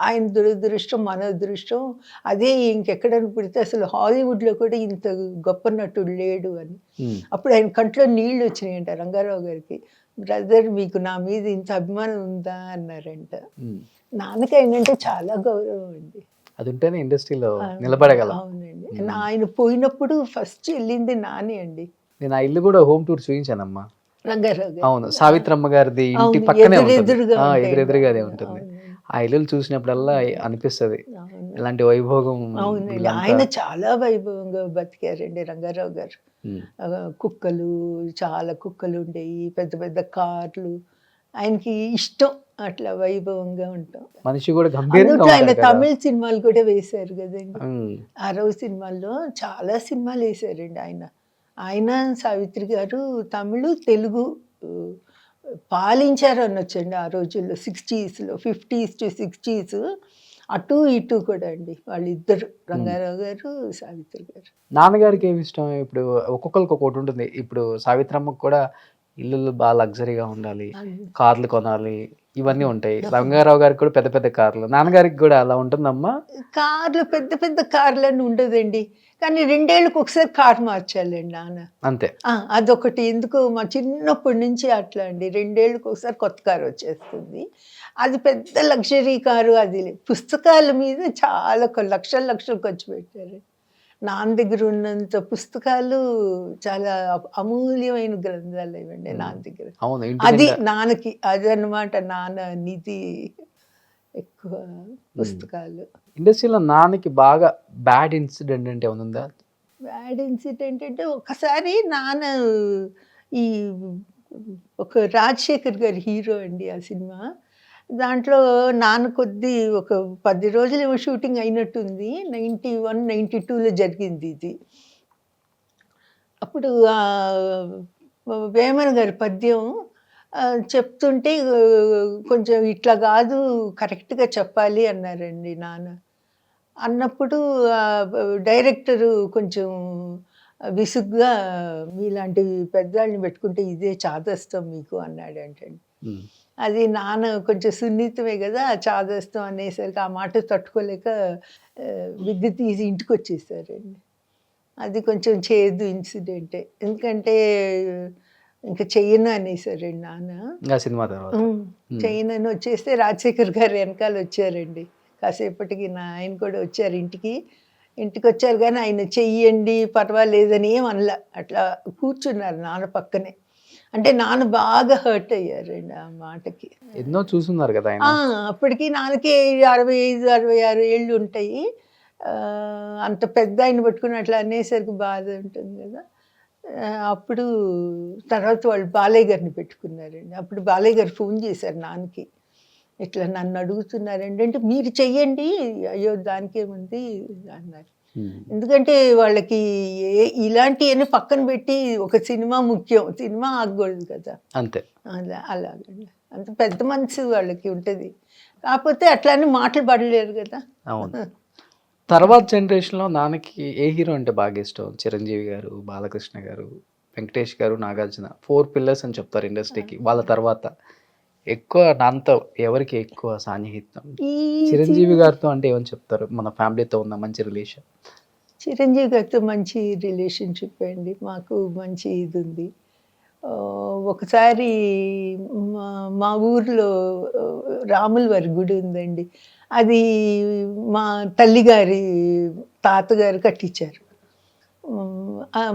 ఆయన దురదృష్టం, మన అదృష్టం. అదే ఇంకెక్కడైనా పుడితే అసలు హాలీవుడ్‌లో కూడా ఇంత గొప్ప నటుడు లేడు అని. హ్మ్. అప్పుడు ఆయన కంట్లో నీళ్ళొచ్చినాయంట రంగారావు గారికి. బ్రదర్ మీకు నా మీద ఇంత అభిమానం ఉందా అన్నారంట. హ్మ్. నాన్నకి ఆయనంటే చాలా గౌరవం అండి. అది ఉంటేనే ఇండస్ట్రీలో అవును. నిలబడగలం. అవునండి. హ్మ్. ఆయన పోయినప్పుడు ఫస్ట్ ఎళ్ళింది నానే అండి. నేను ఆ ఇల్లు కూడా హోమ్ టూర్ చూయించానమ్మా. రంగారావు గారు. అవును. సావిత్రమ్మ గారిది ఇంటి అవును. పక్కనే ఉంటుంది. ఎదురెదురుగా ఉంటాయండి. ఎదురెదురుగానే అవును. ఉంటుంది. అవునండి. ఆ ఇల్లులు చూసినప్పుడల్లా అనిపిస్తది. అవును. ఇలాంటి వైభోగం అవునండి. వీళ్ళంతా. ఆయన చాలా వైభవంగా బతికారండి రంగారావు గారు. హ్మ్. కుక్కలు చాలా కుక్కలుండేయి. పెద్ద పెద్ద కార్లు. ఆయనకి ఇష్టం అట్లా వైభవంగా ఉండటం. మనిషి కూడా గంభీరంగా అందుట్లో ఆయన ఉంటారు కదా! తమిళ్ సినిమాలు కూడా వేశారు గదండీ! హ్మ్. 'అరవ్' సినిమాల్లో చాలా సినిమాలేశారండి ఆయన. ఆయన, సావిత్రి గారు తమిళు, తెలుగు ఆహ్, పాలించారనొచ్చండి ఆ రోజుల్లో 60స్‌లో 50s-60s అటు, ఇటు కూడా అండి. వాళ్ళిద్దరు హ్మ్. రంగారావు గారు, సావిత్రి గారు. నాన్నగారికి ఏమి ఇష్టం? ఇప్పుడు ఒక్కొక్కళ్ళకి ఒక్కోటి ఉంటుంది. ఇప్పుడు సావిత్రమ్మకి కూడా ఇల్లులు లగ్జరీగా ఉండాలి. అవును. కార్లు కొనాలి. ఇవన్నీ ఉంటాయి. రంగారావు గారికి కూడా పెద్ద పెద్ద కార్లు. నాన్నగారికి కూడా అలా ఉంటుందమ్మా? కార్లు పెద్ద పెద్ద కార్లని ఉండదండి. కానీ 2 ఏళ్ళకొకసారి కారు మార్చాలండి నాన్న. అంతే. అదొకటి ఎందుకో మా చిన్నప్పటి నుంచి అట్లా అండి. 2 ఏళ్ళకొకసారి కొత్త కారొచ్చేస్తుంది. అది పెద్ద లగ్జరీ కారు అది పుస్తకాల మీద చాలా లక్షలు లక్షలు ఖర్చు పెట్టారు. నాన్న దగ్గర ఉన్నంత పుస్తకాలు చాలా అమూల్యమైన గ్రంథాలయమండి హ్మ్. నాన్న దగ్గర. అవును. ఇంటి అది నిండా నాన్నకి అదనమాట నాన్న నిధి ఎక్కువ హ్మ్. పుస్తకాలు. ఇండస్ట్రీలో నాన్నకి బాగా బ్యాడ్ ఇన్సిడెంట్ అంటే ఏమైనా ఉందా? బ్యాడ్ ఇన్సిడెంట్ అంటే ఒకసారి నాన్న ఈ ఒక రాజశేఖర్ గారి హీరో అండి ఆ సినిమా. దాంట్లో నాన్న కొద్దీ ఒక 10 రోజులేమో షూటింగ్ అయినట్టుంది. 91, 92లో జరిగింది ఇది. అప్పుడు వేమన గారి పద్యం చెప్తుంటే కొంచెం ఇట్లా కాదు కరెక్ట్‌గా చెప్పాలి అన్నారండి నాన్న. అన్నప్పుడు డైరెక్టరు కొంచెం విసుగ్గా మీలాంటి పెద్దవాళ్ళని పెట్టుకుంటే ఇదే చాదస్తం మీకు అన్నాడంటండి. ఉమ్. అది నాన్న కొంచెం సున్నితమే కదా! చాదస్తం అనేసరికి ఆ మాట తట్టుకోలేక విద్య తీసి ఇంటికొచ్చేసారండి. అది కొంచెం చేదు ఇన్సిడెంటే. ఎందుకంటే ఇంక చెయ్యను అనేసారండి నాన్న. ఇంకా సినిమా తర్వాత చెయ్యనని వచ్చేస్తే రాజశేఖర్ గారు వెనకాల వచ్చారండి. కాసేపటికి ఆయన కూడా వచ్చారు ఇంటికి. ఇంటికొచ్చారు గానీ ఆయన చెయ్యండి పర్వాలేదని ఏం అనలా. అట్లా కూర్చున్నారు నాన్న పక్కనే. అంటే నాన్న బాగా హర్ట్ అయ్యారండి ఆ మాటకి. ఎన్నో చూసున్నారు కదా ఆయన. అప్పటికి నాన్నకి 65, 66 ఏళ్ళు ఉంటాయి. అంత పెద్దాయన్ని పట్టుకొని అట్లా అనేసరికి బాధ ఉంటుంది గదా! అప్పుడు తర్వాత వాళ్ళు బాలయ్య గారిని పెట్టుకున్నారండి. అప్పుడు బాలయ్య గారు ఫోన్ చేశారు నాన్నకి. ఇట్లా నన్ను అడుగుతున్నారండి. అంటే మీరు చెయ్యండి. అయ్యో! దానికేముంది అన్నారు. ఎందుకంటే వాళ్ళకి ఇలాంటియన్నీ పక్కన పెట్టి ఒక సినిమా ముఖ్యం. సినిమా ఆగకూడదు కదా! అంతే. అలాగండి. అంత పెద్ద మనసు వాళ్ళకి ఉంటది. కాకపోతే అట్లా అని మాటలు పడలేరు కదా! అవును. తర్వాత జనరేషన్‌లో నాన్నకి ఏ హీరో అంటే బాగా ఇష్టం? చిరంజీవి గారు, బాలకృష్ణ గారు, వెంకటేష్ గారు, నాగార్జున 4 పిల్లర్స్ అని చెప్తారు ఇండస్ట్రీకి. వాళ్ళ తర్వాత ఎక్కువ నాన్నతో ఎవరికి ఎక్కువ సాన్నిహిత్యం? ఈ చిరంజీవి గారితో అంటే ఏమని చెప్తారు? మన ఫ్యామిలీతో ఉన్న మంచి రిలేషన్. చిరంజీవి గారితో మంచి రిలేషన్‌షిప్ అండి. మాకు మంచి ఇదుంది. ఒకసారి మా మా ఊర్లో రాముల వారి గుడి ఉందండి. అది మా తల్లిగారి తాతగారు కట్టించారు.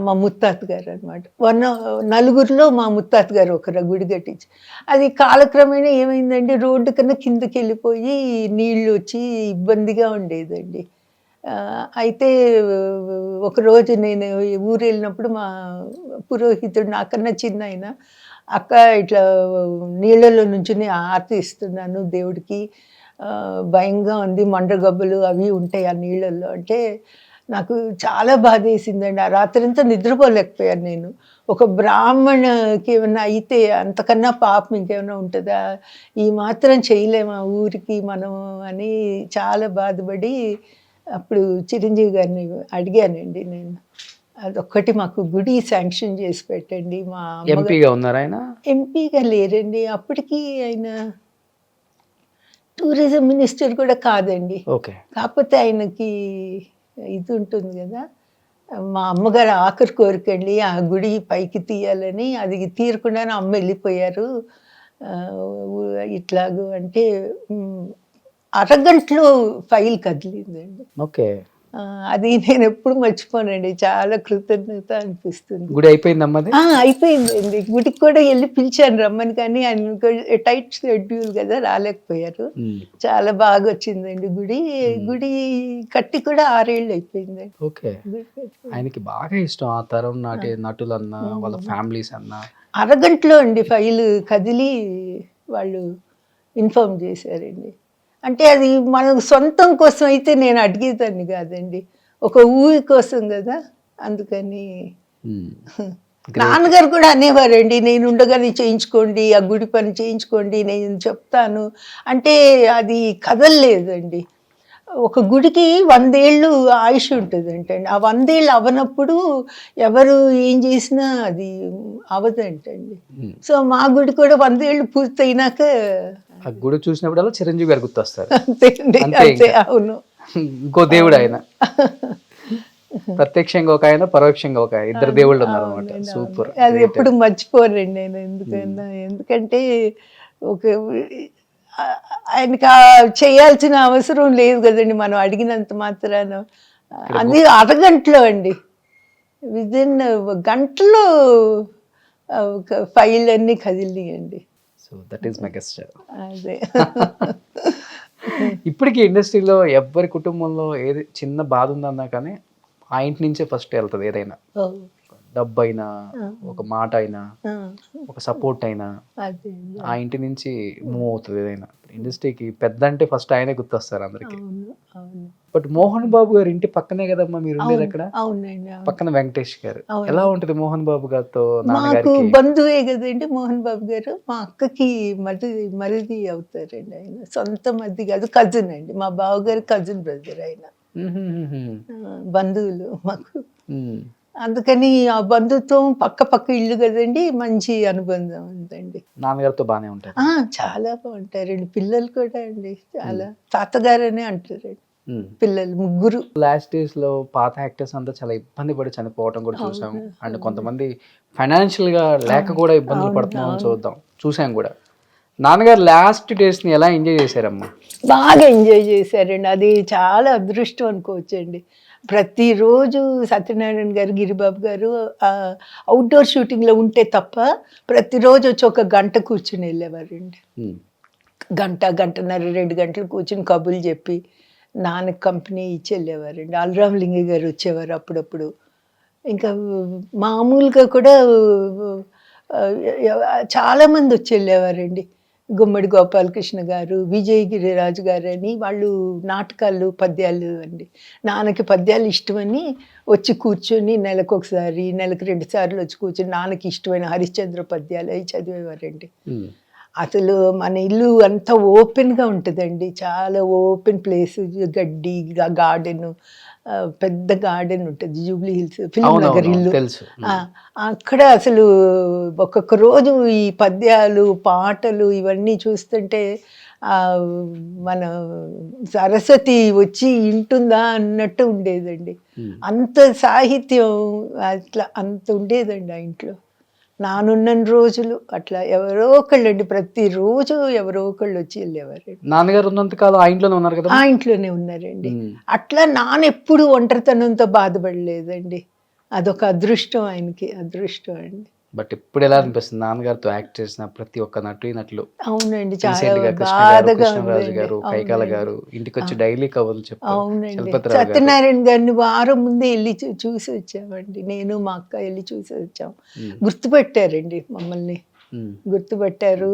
మా ముత్తాత గారనమాట. నలుగురిలో మా ముత్తాత గారు ఒకరు గుడి కట్టించి. అది కాలక్రమేణా ఏమైందంటే రోడ్డు కన్నా కిందకెళ్ళిపోయి నీళ్ళొచ్చి ఇబ్బందిగా ఉండేదండి. అయితే ఒకరోజు నేను ఊరెళ్ళినప్పుడు మా పురోహితుడు నాకన్నా చిన్నాయన, "అక్క ఇట్లా నీళ్ళలో నుంచుని ఆరతి ఇస్తున్నాను దేవుడికి. భయంగా ఉంది. మండ్రగబ్బలు అవి ఉంటాయి ఆ నీళ్ళల్లో" అంటే నాకు చాలా బాధేసిందండి. ఆ రాత్రంతా నిద్రపోలేకపోయాను నేను. ఒక బ్రాహ్మణకి ఏమన్నా అయితే అంతకన్నా పాపం ఇంకేమైనా ఉంటదా? ఈ మాత్రం చేయలేమా ఊరికి మనం అని చాలా బాధపడి అప్పుడు చిరంజీవి గారిని అడిగానండి నేను. అదొక్కటి మాకు గుడి శాంక్షన్ చేసి పెట్టండి. మా ఎంపీగా ఉన్నారా ఆయన? ఎంపీగా లేరండి. అప్పటికి ఆయన టూరిజం మినిస్టర్ కూడా కాదండి. ఓకే. కాకపోతే ఆయనకి ఇది ఉంటుంది గదా! మా అమ్మగారు ఆఖరి కోరికండి ఆ గుడి పైకి తీయాలని. అది తీరకుండానే అమ్మ వెళ్ళిపోయారు. ఇట్లాగు అంటే అరగంటలో ఫైల్ కదిలిందండి. ఓకే. అది నేనెప్పుడు మర్చిపోనండి. చాలా కృతజ్ఞత అనిపిస్తుంది. గుడి అయిపోయిందమ్మా అది? అయిపోయిందండి. గుడికి కూడా ఎళ్లి పిలిచాను రమ్మని, కానీ ఆయన టైట్ షెడ్యూల్ గదా! రాలేకపోయారు. చాలా బాగొచ్చిందండి గుడి. గుడి కట్టి కూడా 6 ఏళ్ళు అయిపోయిందండి. ఓకే. ఆయనకి బాగా ఇష్టం ఆ తరం నాటి నటులన్నా, వాళ్ళ ఫ్యామిలీస్ అన్నా. అరగంటలో అండి ఫైలు కదిలి వాళ్ళు ఇన్ఫార్మ్ చేశారండి. అంటే అది మన సొంతం కోసం అయితే నేను అడిగేదాన్ని కాదండి. ఒక ఊరి కోసం కదా! అందుకని నాన్నగారు కూడా అనేవారండి, నేను ఉండగానే చేయించుకోండి, ఆ గుడి పని చేయించుకోండి, నేను చెప్తాను. అంటే అది కదలలేదండి. ఒక గుడికి 100 ఏళ్ళు ఆయుష్ ఉంటుందంటండి. ఆ 100 ఏళ్ళు అవ్వనప్పుడు ఎవరు ఏం చేసినా అది అవ్వదంటండి. సో మా గుడి కూడా 100 ఏళ్ళు పూర్తయినాక ఆ గుడి చూసినప్పుడల్లా చిరంజీవి గారు గుర్తొస్తారు. అంతే అంతే. అవును. ఇంకో దేవుడు ఆయన. ప్రత్యక్షంగా ఒక ఆయన, పరోక్షంగా ఒక ఆయన. ఇద్దరు దేవుళ్ళు ఉన్నారు అనమాట. సూపర్. అది ఎప్పుడు మర్చిపోరండి నేను. ఎందుకంటే ఒక ఆయనకి చేయాల్సిన అవసరం లేదు కదండి మనం అడిగినంత మాత్రాన. అది అరగంటలో అండి. విదిన్ గంటలో ఒక ఫైల్ అన్నీ కదిలినాయండి. So that is megastar. అదే. ఇప్పటికీ ఇండస్ట్రీలో ఎవరి కుటుంబంలో ఏది చిన్న బాధ ఉందన్నా కానీ ఆ ఇంటి నుంచే ఫస్ట్ వెళ్తుంది ఏదైనా. డబ్బు అయినా, ఒక మాట అయినా, ఆ, ఒక సపోర్ట్ అయినా అదే ఆ ఇంటి నుంచి మూవ్ అవుతుంది ఏదైనా. ఇండస్ట్రీకి పెద్ద అంటే ఫస్ట్ ఆయనే గుర్తొస్తారు అందరికి. అవును అవును బట్ మోహన్ బాబు గారు ఇంటి పక్కనే కదమ్మా మీరు ఉండేది అక్కడ, అవునండి అవును. పక్కన వెంకటేష్ గారు. అవును. ఎలా ఉంటుంది మోహన్ బాబు గారితో మాకు నాన్నగారికి? బంధువే కదండి మోహన్ బాబు గారు. మా అక్కకి మరిది అవుతారండి ఆయన. సొంత మరిది కాదు, కజిన్ అండి. మా బావగారు కజిన్ బ్రదర్ ఆయన. మ్మ్. బంధువులు మాకు. మ్మ్. అందుకని ఆ బంధుత్వం పక్క పక్క ఇల్లు కదండి, మంచి అనుబంధం ఉందండి. నాన్నగారితో బాగానే ఉంటారు. చాలా బాగుంటారండి. పిల్లలు కూడా అండి చాలా తాతగారనే అంటారండి. పిల్లలు ముగ్గురు. లాస్ట్ డేస్ లో పాత యాక్టర్స్ అంతా చాలా ఇబ్బంది పడి చనిపోవటం కూడా చూసాం. అవును, అండ్ అవును. కొంతమంది ఫైనాన్షియల్ గా లేక కూడా ఇబ్బందులు అవును, పడుతున్నాం చూసాం కూడా. నాన్నగారు లాస్ట్ డేస్ ని ఎలా ఎంజాయ్ చేశారమ్మా? బాగా ఎంజాయ్ చేశారండి. అది చాలా అదృష్టం అనుకోవచ్చండి. ప్రతిరోజు సత్యనారాయణ గారు, గిరిబాబు గారు అవుట్డోర్ షూటింగ్లో ఉంటే తప్ప ప్రతిరోజు వచ్చి ఒక గంట కూర్చుని వెళ్ళేవారండి. గంటన్నర 2 గంటలు కూర్చుని కబుర్లు చెప్పి నాన్నకి కంపెనీ ఇచ్చి వెళ్ళేవారండి. అలరామలింగి గారు వచ్చేవారు అప్పుడప్పుడు. ఇంకా మామూలుగా కూడా చాలామంది వచ్చి వెళ్ళేవారండి. గుమ్మడి గోపాలకృష్ణ గారు, విజయ్ గిరిరాజు గారు అని వాళ్ళు నాటకాలు, పద్యాలు అండి. నాన్నకి పద్యాలు ఇష్టమని వచ్చి కూర్చొని నెలకొకసారి, నెలకు 2 సార్లు వచ్చి కూర్చొని నాన్నకి ఇష్టమైన హరిశ్చంద్ర పద్యాలు అవి చదివేవారండి. అసలు మన ఇల్లు అంతా ఓపెన్గా ఉంటుందండి. చాలా ఓపెన్ ప్లేస్, గడ్డి, గార్డెన్, పెద్ద గార్డెన్ ఉంటుంది జూబ్లీ హిల్స్ ఫిలిం నగర్ ఇల్లు. తెలుసు. అక్కడ అసలు ఒక్కొక్క రోజు ఈ పద్యాలు, పాటలు ఇవన్నీ చూస్తుంటే మన సరస్వతి వచ్చి వింటుందా అన్నట్టు ఉండేదండి. అంత సాహిత్యం అట్లా అంత ఉండేదండి ఆ ఇంట్లో. నానున్న రోజులు అట్లా ఎవరో ఒకళ్ళండి, ప్రతిరోజు ఎవరో ఒకళ్ళు వచ్చి వెళ్ళేవారండి. నాన్నగారు ఉన్నంత కాలం ఆ ఇంట్లోనే ఉన్నారు కదా? ఆ ఇంట్లోనే ఉన్నారండి. అట్లా నాన్న ఎప్పుడు ఒంటరితనంతో బాధపడలేదండి. అదొక అదృష్టం ఆయనకి, అదృష్టం అండి. బట్ ఇప్పుడు ఎలా అనిపిస్తుంది నాన్నగారితో యాక్ట్ చేసిన ప్రతి ఒక్క నటులు? అవునండి, చాలా రీసెంట్ గా కృష్ణ గారు, బాధగా కృష్ణరాజు ఉందండి. గారు, కైకాల గారు ఇంటికి వచ్చి డైలీ కబుర్లు చెప్పారు. అవునండి, చలపతిరావు గారు. సత్యనారాయణ గారిని వారం ముందే వెళ్ళి చూసి వచ్చామండి. నేను మా అక్క వెళ్ళి చూసి వచ్చాం. గుర్తుపెట్టారండి మమ్మల్ని, గుర్తుపెట్టారు.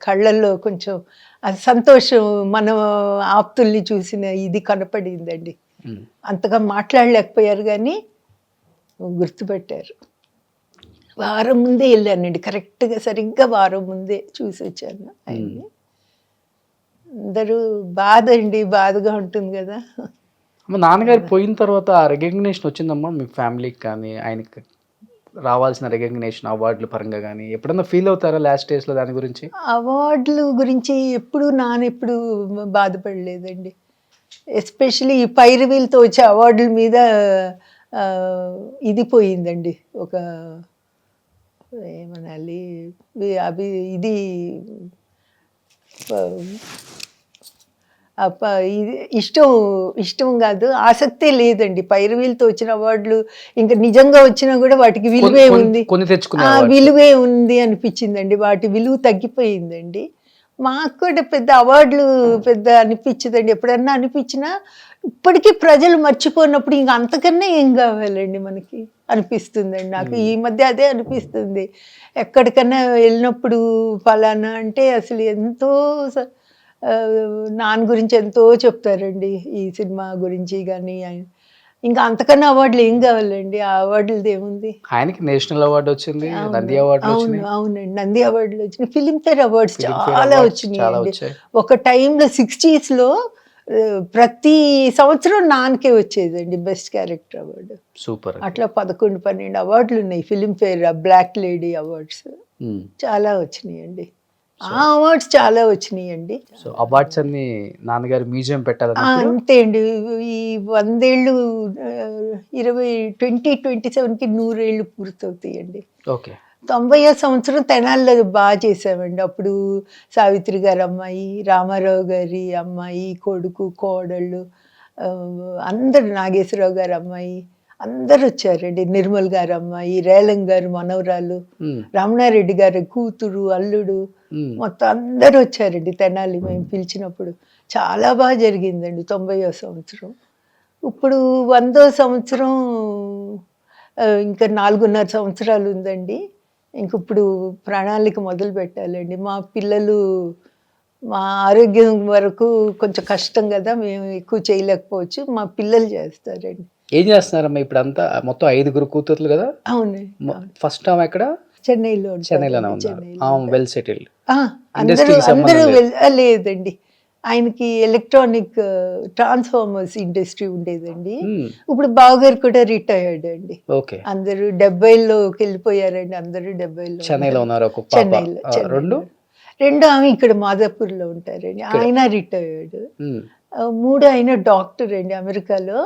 కళ్ళల్లో కొంచెం అది సంతోషం, మన ఆప్తుల్ని చూసిన ఇది కనపడిందండి. అంతగా మాట్లాడలేకపోయారు కానీ గుర్తుపెట్టారు. వారం ముందే వెళ్ళానండి, కరెక్ట్గా సరిగ్గా వారం ముందే చూసి వచ్చాను ఆయన్ని. అందరూ బాధగా ఉంటుంది కదా. నాన్నగారు పోయిన తర్వాత రికగ్నిషన్ వచ్చిందమ్మా మీ ఫ్యామిలీకి కానీ, ఆయనకి రావాల్సిన రికగ్నిషన్ అవార్డుల పరంగా కానీ ఎప్పుడన్నా ఫీల్ అవుతారా లాస్ట్ డేస్లో దాని గురించి? అవార్డులు గురించి నానెప్పుడు బాధపడలేదండి. ఎస్పెషలీ ఈ పైరవీలతో వచ్చే అవార్డుల మీద ఇది పోయిందండి, ఒక ఏమనాలి, అవి ఇది ఇది ఇష్టం కాదు, ఆసక్తే లేదండి. పైరవీలతో వచ్చిన అవార్డులు ఇంకా నిజంగా వచ్చినా కూడా వాటికి విలువే ఉంది, విలువే ఉంది అనిపించిందండి. వాటి విలువ తగ్గిపోయిందండి. మాకు కూడా పెద్ద అవార్డులు పెద్ద అనిపించదండి. ఎప్పుడన్నా అనిపించినా ఇప్పటికీ ప్రజలు మర్చిపోయినప్పుడు ఇంకా అంతకన్నా ఏం కావాలండి మనకి అనిపిస్తుందండి నాకు. ఈ మధ్య అదే అనిపిస్తుంది. ఎక్కడికన్నా వెళ్ళినప్పుడు ఫలానా అంటే అసలు ఎంతో నాన్న గురించి ఎంతో చెప్తారండి, ఈ సినిమా గురించి కానీ. ఇంకా అంతకన్నా అవార్డులు ఏం కావాలండి, ఆ అవార్డులది ఏముంది. ఆయనకి నేషనల్ అవార్డు వచ్చింది, నంది అవార్డులు వచ్చినాయి. అవునండి, నంది అవార్డులు వచ్చినాయి, ఫిలింఫేర్ అవార్డ్స్ చాలా వచ్చినాయండి. ఒక టైంలో 60s ప్రతి సంవత్సరం నాన్నకే వచ్చేదండి బెస్ట్ క్యారెక్టర్ అవార్డు. సూపర్. అట్లా 11-12 అవార్డులు ఉన్నాయి. ఫిలింఫేర్ బ్లాక్ లేడీ అవార్డ్స్ చాలా వచ్చినాయండి. ఆ అవార్డ్స్ చాలా వచ్చినాయండి. సో అవార్డ్స్ అన్ని నాన్నగారు మ్యూజియం పెట్టాలని అంతే అండి. ఈ 100 ఏళ్ళు 2027కి 100 ఏళ్ళు పూర్తవుతాయండి. ఓకే. 90వ సంవత్సరం తెనాలిలో బాగా చేసామండి. అప్పుడు సావిత్రి గారి అమ్మాయి, రామారావు గారి అమ్మాయి, కొడుకు, కోడళ్ళు అందరు, నాగేశ్వరరావు గారి అమ్మాయి అందరు వచ్చారండి. నిర్మల్ గారి అమ్మాయి, రేలం గారు మనవరాలు, రమణారెడ్డి గారి కూతురు, అల్లుడు, మొత్తం అందరు వచ్చారండి తెనాలి మేము పిలిచినప్పుడు. చాలా బాగా జరిగిందండి 90వ సంవత్సరం. ఇప్పుడు 100వ సంవత్సరం ఇంకా 4.5 సంవత్సరాలు ఉందండి. ఇంక ఇప్పుడు ప్రణాళిక మొదలు పెట్టాలండి. మా పిల్లలు మా ఆరోగ్యం వరకు కొంచెం కష్టం కదా, మేము ఎక్కువ చేయలేకపోవచ్చు. మా పిల్లలు చేస్తారండి. ఏం చేస్తున్నారమ్మా ఇప్పుడు అంతా? మొత్తం 5 కూతుర్లు కదా? అవునండి. ఫస్ట్ ఆమె ఎక్కడ? చెన్నైలో ఉంటారండి. చెన్నైలోనే ఉన్నారు. Well settled. అందరూ ఇండస్ట్రీకి సంబంధం అందరూ లేదు. లేదండి. ఆయనకి ఎలక్ట్రానిక్ ట్రాన్స్ఫార్మర్స్ ఇండస్ట్రీ ఉండేదండి. ఇప్పుడు బావగారు కూడా రిటైర్డ్ అండి. ఓకే. అందరూ 70లోకి వెళ్ళిపోయారండి. అందరూ 70లో చెన్నైలో ఉన్నారు. ఒక పాప. చెన్నైలో. రెండు ఆమె ఇక్కడ మాదాపూర్లో ఉంటారండి. ఆయన రిటైర్డ్. 3 ఆయన డాక్టర్ అండి అమెరికాలో.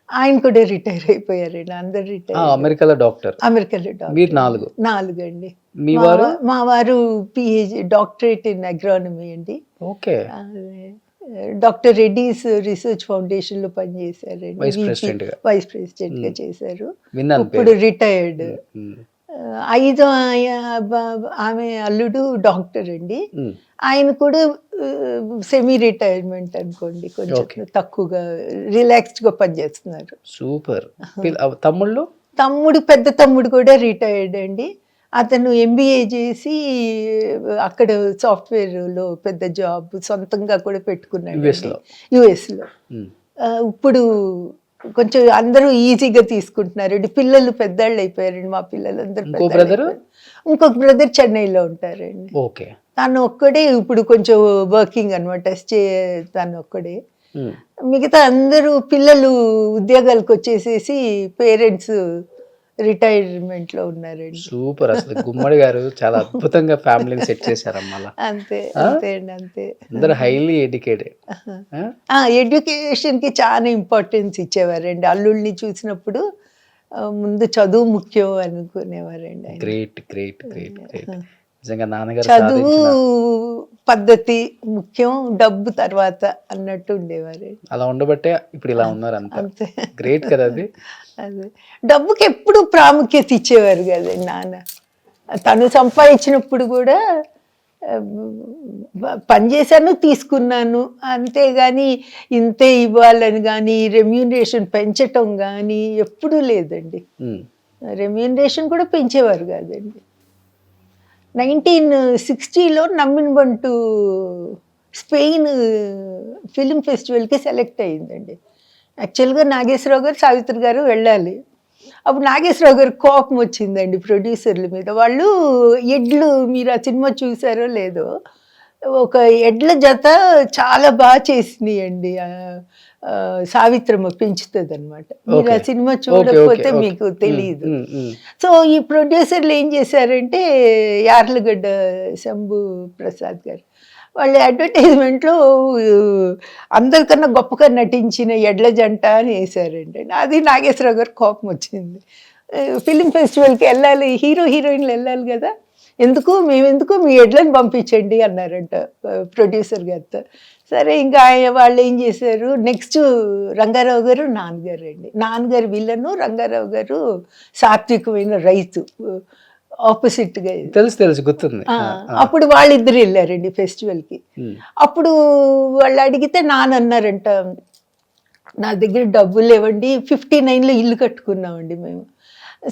ఆయన కూడా రిటైర్ అయిపోయారండి. అందరు రిటైర్. అమెరికాలో డాక్టర్. అమెరికాలో డాక్టర్. మీరు 4. 4 అండి. మీ వారు? మా వారు పిహెచ్ డాక్టరేట్ ఇన్ అగ్రానమీ అండి. Okay. Doctor Reddy's research foundation లో పనిచేశారండి. వైస్ ప్రెసిడెంట్ గా. వైస్ ప్రెసిడెంట్ గా చేశారు. విన్నాను ఇప్పుడు పేరు. రిటైర్డ్. 5 ఆమె అల్లుడు డాక్టర్ అండి. ఆయన కూడా సెమీ రిటైర్మెంట్ అనుకోండి, కొంచెం తక్కువగా రిలాక్స్డ్ గా పనిచేస్తున్నారు. సూపర్. తమ్ముళ్ళు? పెద్ద తమ్ముడు కూడా రిటైర్డ్ అండి. అతను ఎంబీఏ చేసి అక్కడ సాఫ్ట్వేర్లో పెద్ద జాబ్ సొంతంగా కూడా పెట్టుకున్నాడు యుఎస్లో. ఇప్పుడు కొంచెం అందరూ ఈజీగా తీసుకుంటున్నారండి. పిల్లలు పెద్దవాళ్ళు అయిపోయారండి. మా పిల్లలు అందరూ. ఇంకొక బ్రదర్ చెన్నైలో ఉంటారండి. ఓకే. తను ఒక్కడే ఇప్పుడు కొంచెం వర్కింగ్ అనమాట. తను ఒక్కడే. మిగతా అందరూ పిల్లలు ఉద్యోగాలకు వచ్చేసేసి పేరెంట్స్ రిటైర్మెంట్ లో ఉన్నారండి. సూపర్. అసలు గుమ్మడి గారు చాలా అద్భుతంగా ఫ్యామిలీని సెట్ చేశారమ్మా. అంతే అంతే అండి. అంతే. అందరూ హైలీ ఎడ్యుకేటెడ్. ఎడ్యుకేషన్ కి చాలా ఇంపార్టెన్స్ ఇచ్చేవారండి. అల్లుళ్ళని చూసినప్పుడు ముందు చదువు ముఖ్యం అనుకునేవారండి. Great great great great. నిజంగా నాన్నగారు చదువు పద్ధతి ముఖ్యం, డబ్బు తర్వాత అన్నట్టు ఉండేవారు. అలా ఉండబట్టే ఇప్పుడు ఇలా ఉన్నారు. అంతే. గ్రేట్ కదా అది. అదే డబ్బుకి ఎప్పుడు ప్రాముఖ్యత ఇచ్చేవారు కదండి నాన్న. తను సంపాదించినప్పుడు కూడా పనిచేశాను, తీసుకున్నాను, అంతేగాని ఇంతే ఇవ్వాలని కానీ రెమ్యూనరేషన్ పెంచటం కానీ ఎప్పుడూ లేదండి. రెమ్యూనరేషన్ కూడా పెంచేవారు కాదండి. 1960లో నమ్మినబంటు స్పెయిన్ ఫిలిం ఫెస్టివల్కి సెలెక్ట్ అయ్యిందండి. యాక్చువల్గా నాగేశ్వరరావు గారు, సావిత్రి గారు వెళ్ళాలి. అప్పుడు నాగేశ్వరరావు గారికి కోపం వచ్చిందండి ప్రొడ్యూసర్ల మీద. వాళ్ళు ఎడ్లు, మీరు ఆ సినిమా చూసారో లేదో, ఒక ఎడ్ల జత చాలా బాగా చేసినాయండి. సావిత్రమ్మ పెంచుతుంది అనమాట. మీరు ఆ సినిమా చూడకపోతే మీకు తెలియదు. సో ఈ ప్రొడ్యూసర్లు ఏం చేశారంటే, యార్లగడ్డ శంభు ప్రసాద్ గారు వాళ్ళ అడ్వర్టైజ్మెంట్లో అందరికన్నా గొప్పగా నటించిన ఎడ్ల జంట అని వేశారండి. అది నాగేశ్వరరావు గారు కోపం వచ్చింది. ఫిలిం ఫెస్టివల్కి వెళ్ళాలి, హీరో హీరోయిన్లు వెళ్ళాలి కదా, మేమెందుకు మీ ఎడ్లను పంపించండి అన్నారంట ప్రొడ్యూసర్ గారితో. సరే ఇంకా వాళ్ళు ఏం చేశారు, నెక్స్ట్ రంగారావు గారు నాన్నగారు అండి. నాన్నగారు విలను, రంగారావు గారు సాత్వికమైన రైతు, ఆపోజిట్గా. తెలుసు గుర్తుంది. అప్పుడు వాళ్ళిద్దరు వెళ్ళారండి ఫెస్టివల్కి. అప్పుడు వాళ్ళు అడిగితే నాన్న అన్నారంట, నా దగ్గర డబ్బులు లేవండి, 59లో ఇల్లు కట్టుకున్నామండి మేము.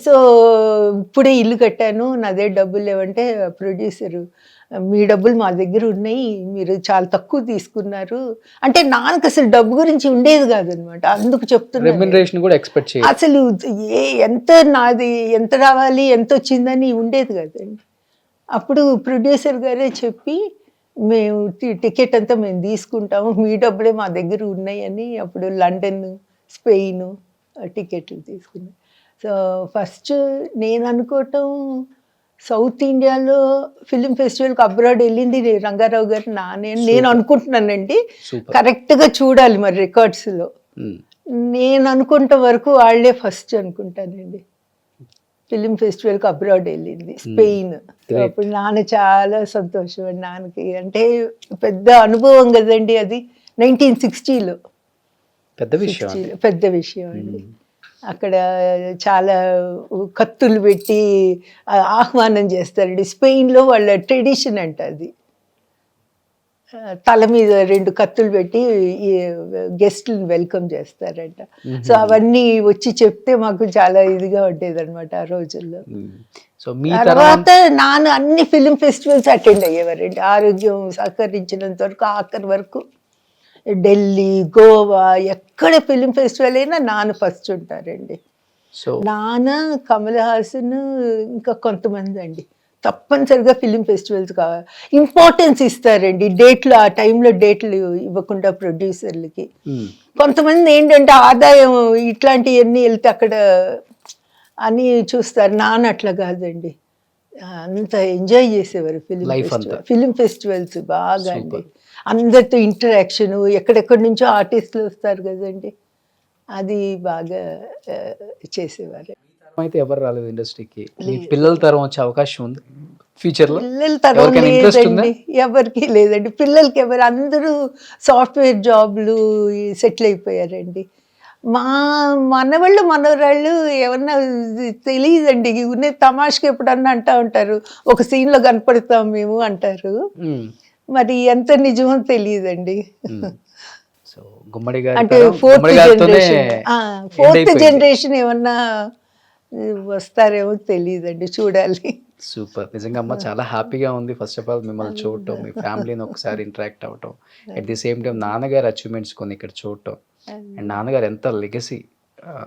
సో ఇప్పుడే ఇల్లు కట్టాను, నా దగ్గర డబ్బులు లేవంటే ప్రొడ్యూసరు, మీ డబ్బులు మా దగ్గర ఉన్నాయి, మీరు చాలా తక్కువ తీసుకున్నారు అంటే. నాన్నకు అసలు డబ్బు గురించి ఉండేది కాదనమాట. అందుకు చెప్తున్నా, అసలు నాది ఎంత రావాలి, ఎంత వచ్చిందని ఉండేది కదండి. అప్పుడు ప్రొడ్యూసర్ గారే చెప్పి, మేము టికెట్ అంతా మేము తీసుకుంటాము, మీ డబ్బులే మా దగ్గర ఉన్నాయని అప్పుడు లండన్, స్పెయిన్ టికెట్లు తీసుకున్నాం. సో ఫస్ట్ నేను అనుకోవటం, సౌత్ ఇండియాలో ఫిలిం ఫెస్టివల్కి అబ్రాడ్ వెళ్ళింది రంగారావు గారు నేను అనుకుంటున్నానండి. కరెక్ట్గా చూడాలి మరి రికార్డ్స్లో. నేను అనుకుంటే వరకు వాళ్ళే ఫస్ట్ అనుకుంటానండి ఫిలిం ఫెస్టివల్కి అబ్రాడ్ వెళ్ళింది, స్పెయిన్. అప్పుడు నాన్న చాలా సంతోషం అండి. నాన్నకి అంటే పెద్ద అనుభవం కదండి అది. 1960లో పెద్ద విషయం అండి. అక్కడ చాలా కత్తులు పెట్టి ఆహ్వానం చేస్తారండి. స్పెయిన్లో వాళ్ళ ట్రెడిషన్ అంట అది. తల మీద 2 కత్తులు పెట్టి ఈ గెస్ట్‌లని వెల్కమ్ చేస్తారంట. సో, అవన్నీ వచ్చి చెప్తే మాకు చాలా ఇదిగా ఉండేదనమాట ఆ రోజుల్లో. సో మీ తరం తర్వాత నాన్న అన్ని ఫిల్మ్ ఫెస్టివల్స్ అటెండ్ అయ్యేవారండి. ఆరోగ్యం సహకరించినంత వరకు ఆఖరి వరకు. ఢిల్లీ, గోవా ఎక్కడ ఫిల్మ్ ఫెస్టివల్ అయినా నాన్న ఫస్ట్ ఉంటారండి. సో నాన్న, కమల్ హాసన్ ఇంకా కొంతమంది అండి తప్పనిసరిగా ఫిలిం ఫెస్టివల్స్ కావాలి, ఇంపార్టెన్స్ ఇస్తారండి. డేట్లు ఆ టైంలో డేట్లు ఇవ్వకుండా ప్రొడ్యూసర్లకి. కొంతమంది ఏంటంటే ఆదాయం ఇట్లాంటివన్నీ వెళ్తే అక్కడ అని చూస్తారు. నాన్న అట్లా కాదండి, అంత ఎంజాయ్ చేసేవారు ఫిలిం ఫెస్టివల్స్ బాగా అండి. అందరితో ఇంటరాక్షన్, ఎక్కడెక్కడి నుంచో ఆర్టిస్టులు వస్తారు కదండి, అది బాగా చేసేవారు. అయితే ఎవరు రాలేదు ఇండస్ట్రీకి, మీ పిల్లల తరం వచ్చే అవకాశం ఉంది ఫ్యూచర్ లో? పిల్లల తరం లేదండి, ఎవరికి లేదండి. పిల్లలకి ఎవరు, అందరూ సాఫ్ట్వేర్ జాబ్లు సెటిల్ అయిపోయారండి. మా మనవాళ్ళు మనవరాళ్ళు ఏమన్నా తెలియదండి. ఉన్న తమాషకి ఎప్పుడన్నా అంటూ ఉంటారు, ఒక సీన్లో కనపడతాం మేము అంటారు. మరి ఎంత నిజమో తెలియదండి. సో గుమ్మడి గారు అంటే ఫోర్త్ జనరేషన్ ఏమన్నా వస్తారేమో తెలియదండి, చూడాలి. సూపర్, నిజంగా అమ్మ చాలా హ్యాపీగా ఉంది. ఫస్ట్ ఆఫ్ ఆల్ మిమ్మల్ని చూడటం, మీ ఫ్యామిలీని ఒకసారి ఇంటరాక్ట్ అవ్వటం, అట్ ది సేమ్ టైం నాన్నగారు అచీవ్మెంట్స్ కొన్ని ఇక్కడ చూడటం, అండ్ నాన్నగారు ఎంత లెగసీ,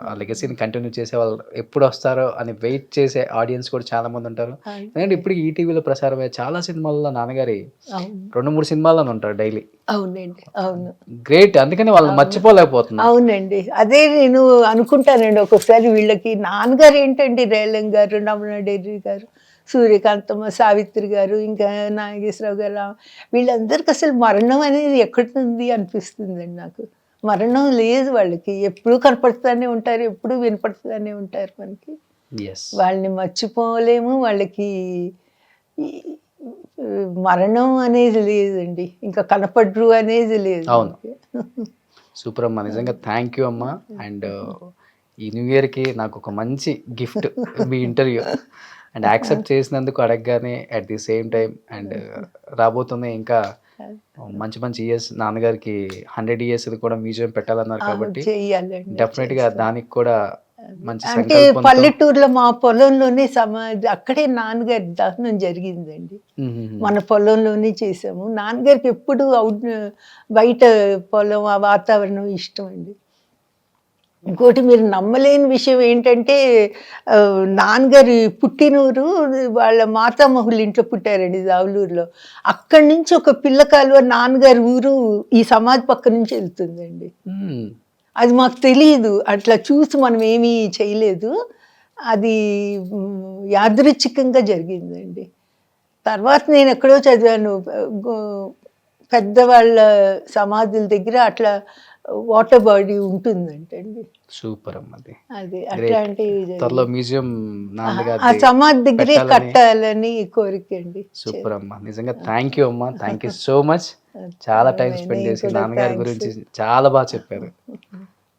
ఆ లెగసీని కంటిన్యూ చేసే వాళ్ళు ఎప్పుడు వస్తారో అని వెయిట్ చేసే ఆడియన్స్ కూడా చాలా మంది ఉంటారు. ఎందుకంటే ఇప్పుడు ఈటీవీలో ప్రసారమయ్యే చాలా సినిమాల్లో నాన్నగారి 2-3 సినిమాల్లోనే ఉంటారు డైలీ. అవునండి, అవును, గ్రేట్. అందుకని వాళ్ళు మర్చిపోలేకపోతున్నారు. అవునండి, అదే నేను అనుకుంటానండి ఒక్కొక్కసారి. వీళ్ళకి నాన్నగారు ఏంటండి, రేలంగ్ గారు, రమణారెడ్డి గారు, సూర్యకాంతమ్మ, సావిత్రి గారు, ఇంకా నాగేశ్వరరావు గారు, వీళ్ళందరికీ అసలు మరణం అనేది ఎక్కడుంది అనిపిస్తుందండి నాకు. మరణం లేదు వాళ్ళకి, ఎప్పుడూ కనపడుతూనే ఉంటారు, ఎప్పుడూ వినపడుతూనే ఉంటారు మనకి. వాళ్ళని మర్చిపోలేము. వాళ్ళకి మరణం అనేది లేదండి, ఇంకా కనపడరు అనేది లేదు. అవును, సూపర్ అమ్మా, నిజంగా థ్యాంక్ యూ అమ్మా. అండ్ ఈ న్యూ ఇయర్కి నాకు ఒక మంచి gift me interview, and accept చేసినందుకు అడగగానే at the same time, and రాబోతున్న ఇంకా మంచి మంచి ఇయర్స్, నాన్నగారికి 100 ఇయర్స్ కూడా మ్యూజియం పెట్టాలన్నారు కాబట్టి డెఫినెట్ గా దానికి కూడా మంచి అంటే పల్లెటూరులో మా పొలంలోనే సమాధి, అక్కడే నాన్నగారి దహనం జరిగిందండి. మన పొలంలోనే చేసాము. నాన్నగారికి ఎప్పుడు బయట పొలం ఆ వాతావరణం ఇష్టం అండి. ఇంకోటి మీరు నమ్మలేని విషయం ఏంటంటే, నాన్నగారి పుట్టినూరు వాళ్ళ మాతామహుల ఇంట్లో పుట్టారండి, జావులూరులో. అక్కడి నుంచి ఒక పిల్ల కాలువ నాన్నగారి ఊరు ఈ సమాధి పక్క నుంచి వెళ్తుందండి. అది మాకు తెలియదు, అట్లా చూసి మనం ఏమీ చేయలేదు. అది యాదృచ్ఛికంగా జరిగిందండి. తర్వాత నేను ఎక్కడో చదివాను, పెద్దవాళ్ళ సమాధుల దగ్గర అట్లా వాటర్ బాడీ ఉంటుందంటండి. సూపర్ అమ్మది. అది అట్లాంటివి త్వరలో మ్యూజియం ఆ సమాధి దగ్గరే కట్టాలని కోరిక అండి. సూపర్ అమ్మా, నిజంగా థ్యాంక్ యూ అమ్మా, థ్యాంక్ యూ సో మచ్. చాలా టైం స్పెండ్ చేసి నాన్నగారి గురించి చాలా బాగా చెప్పారు.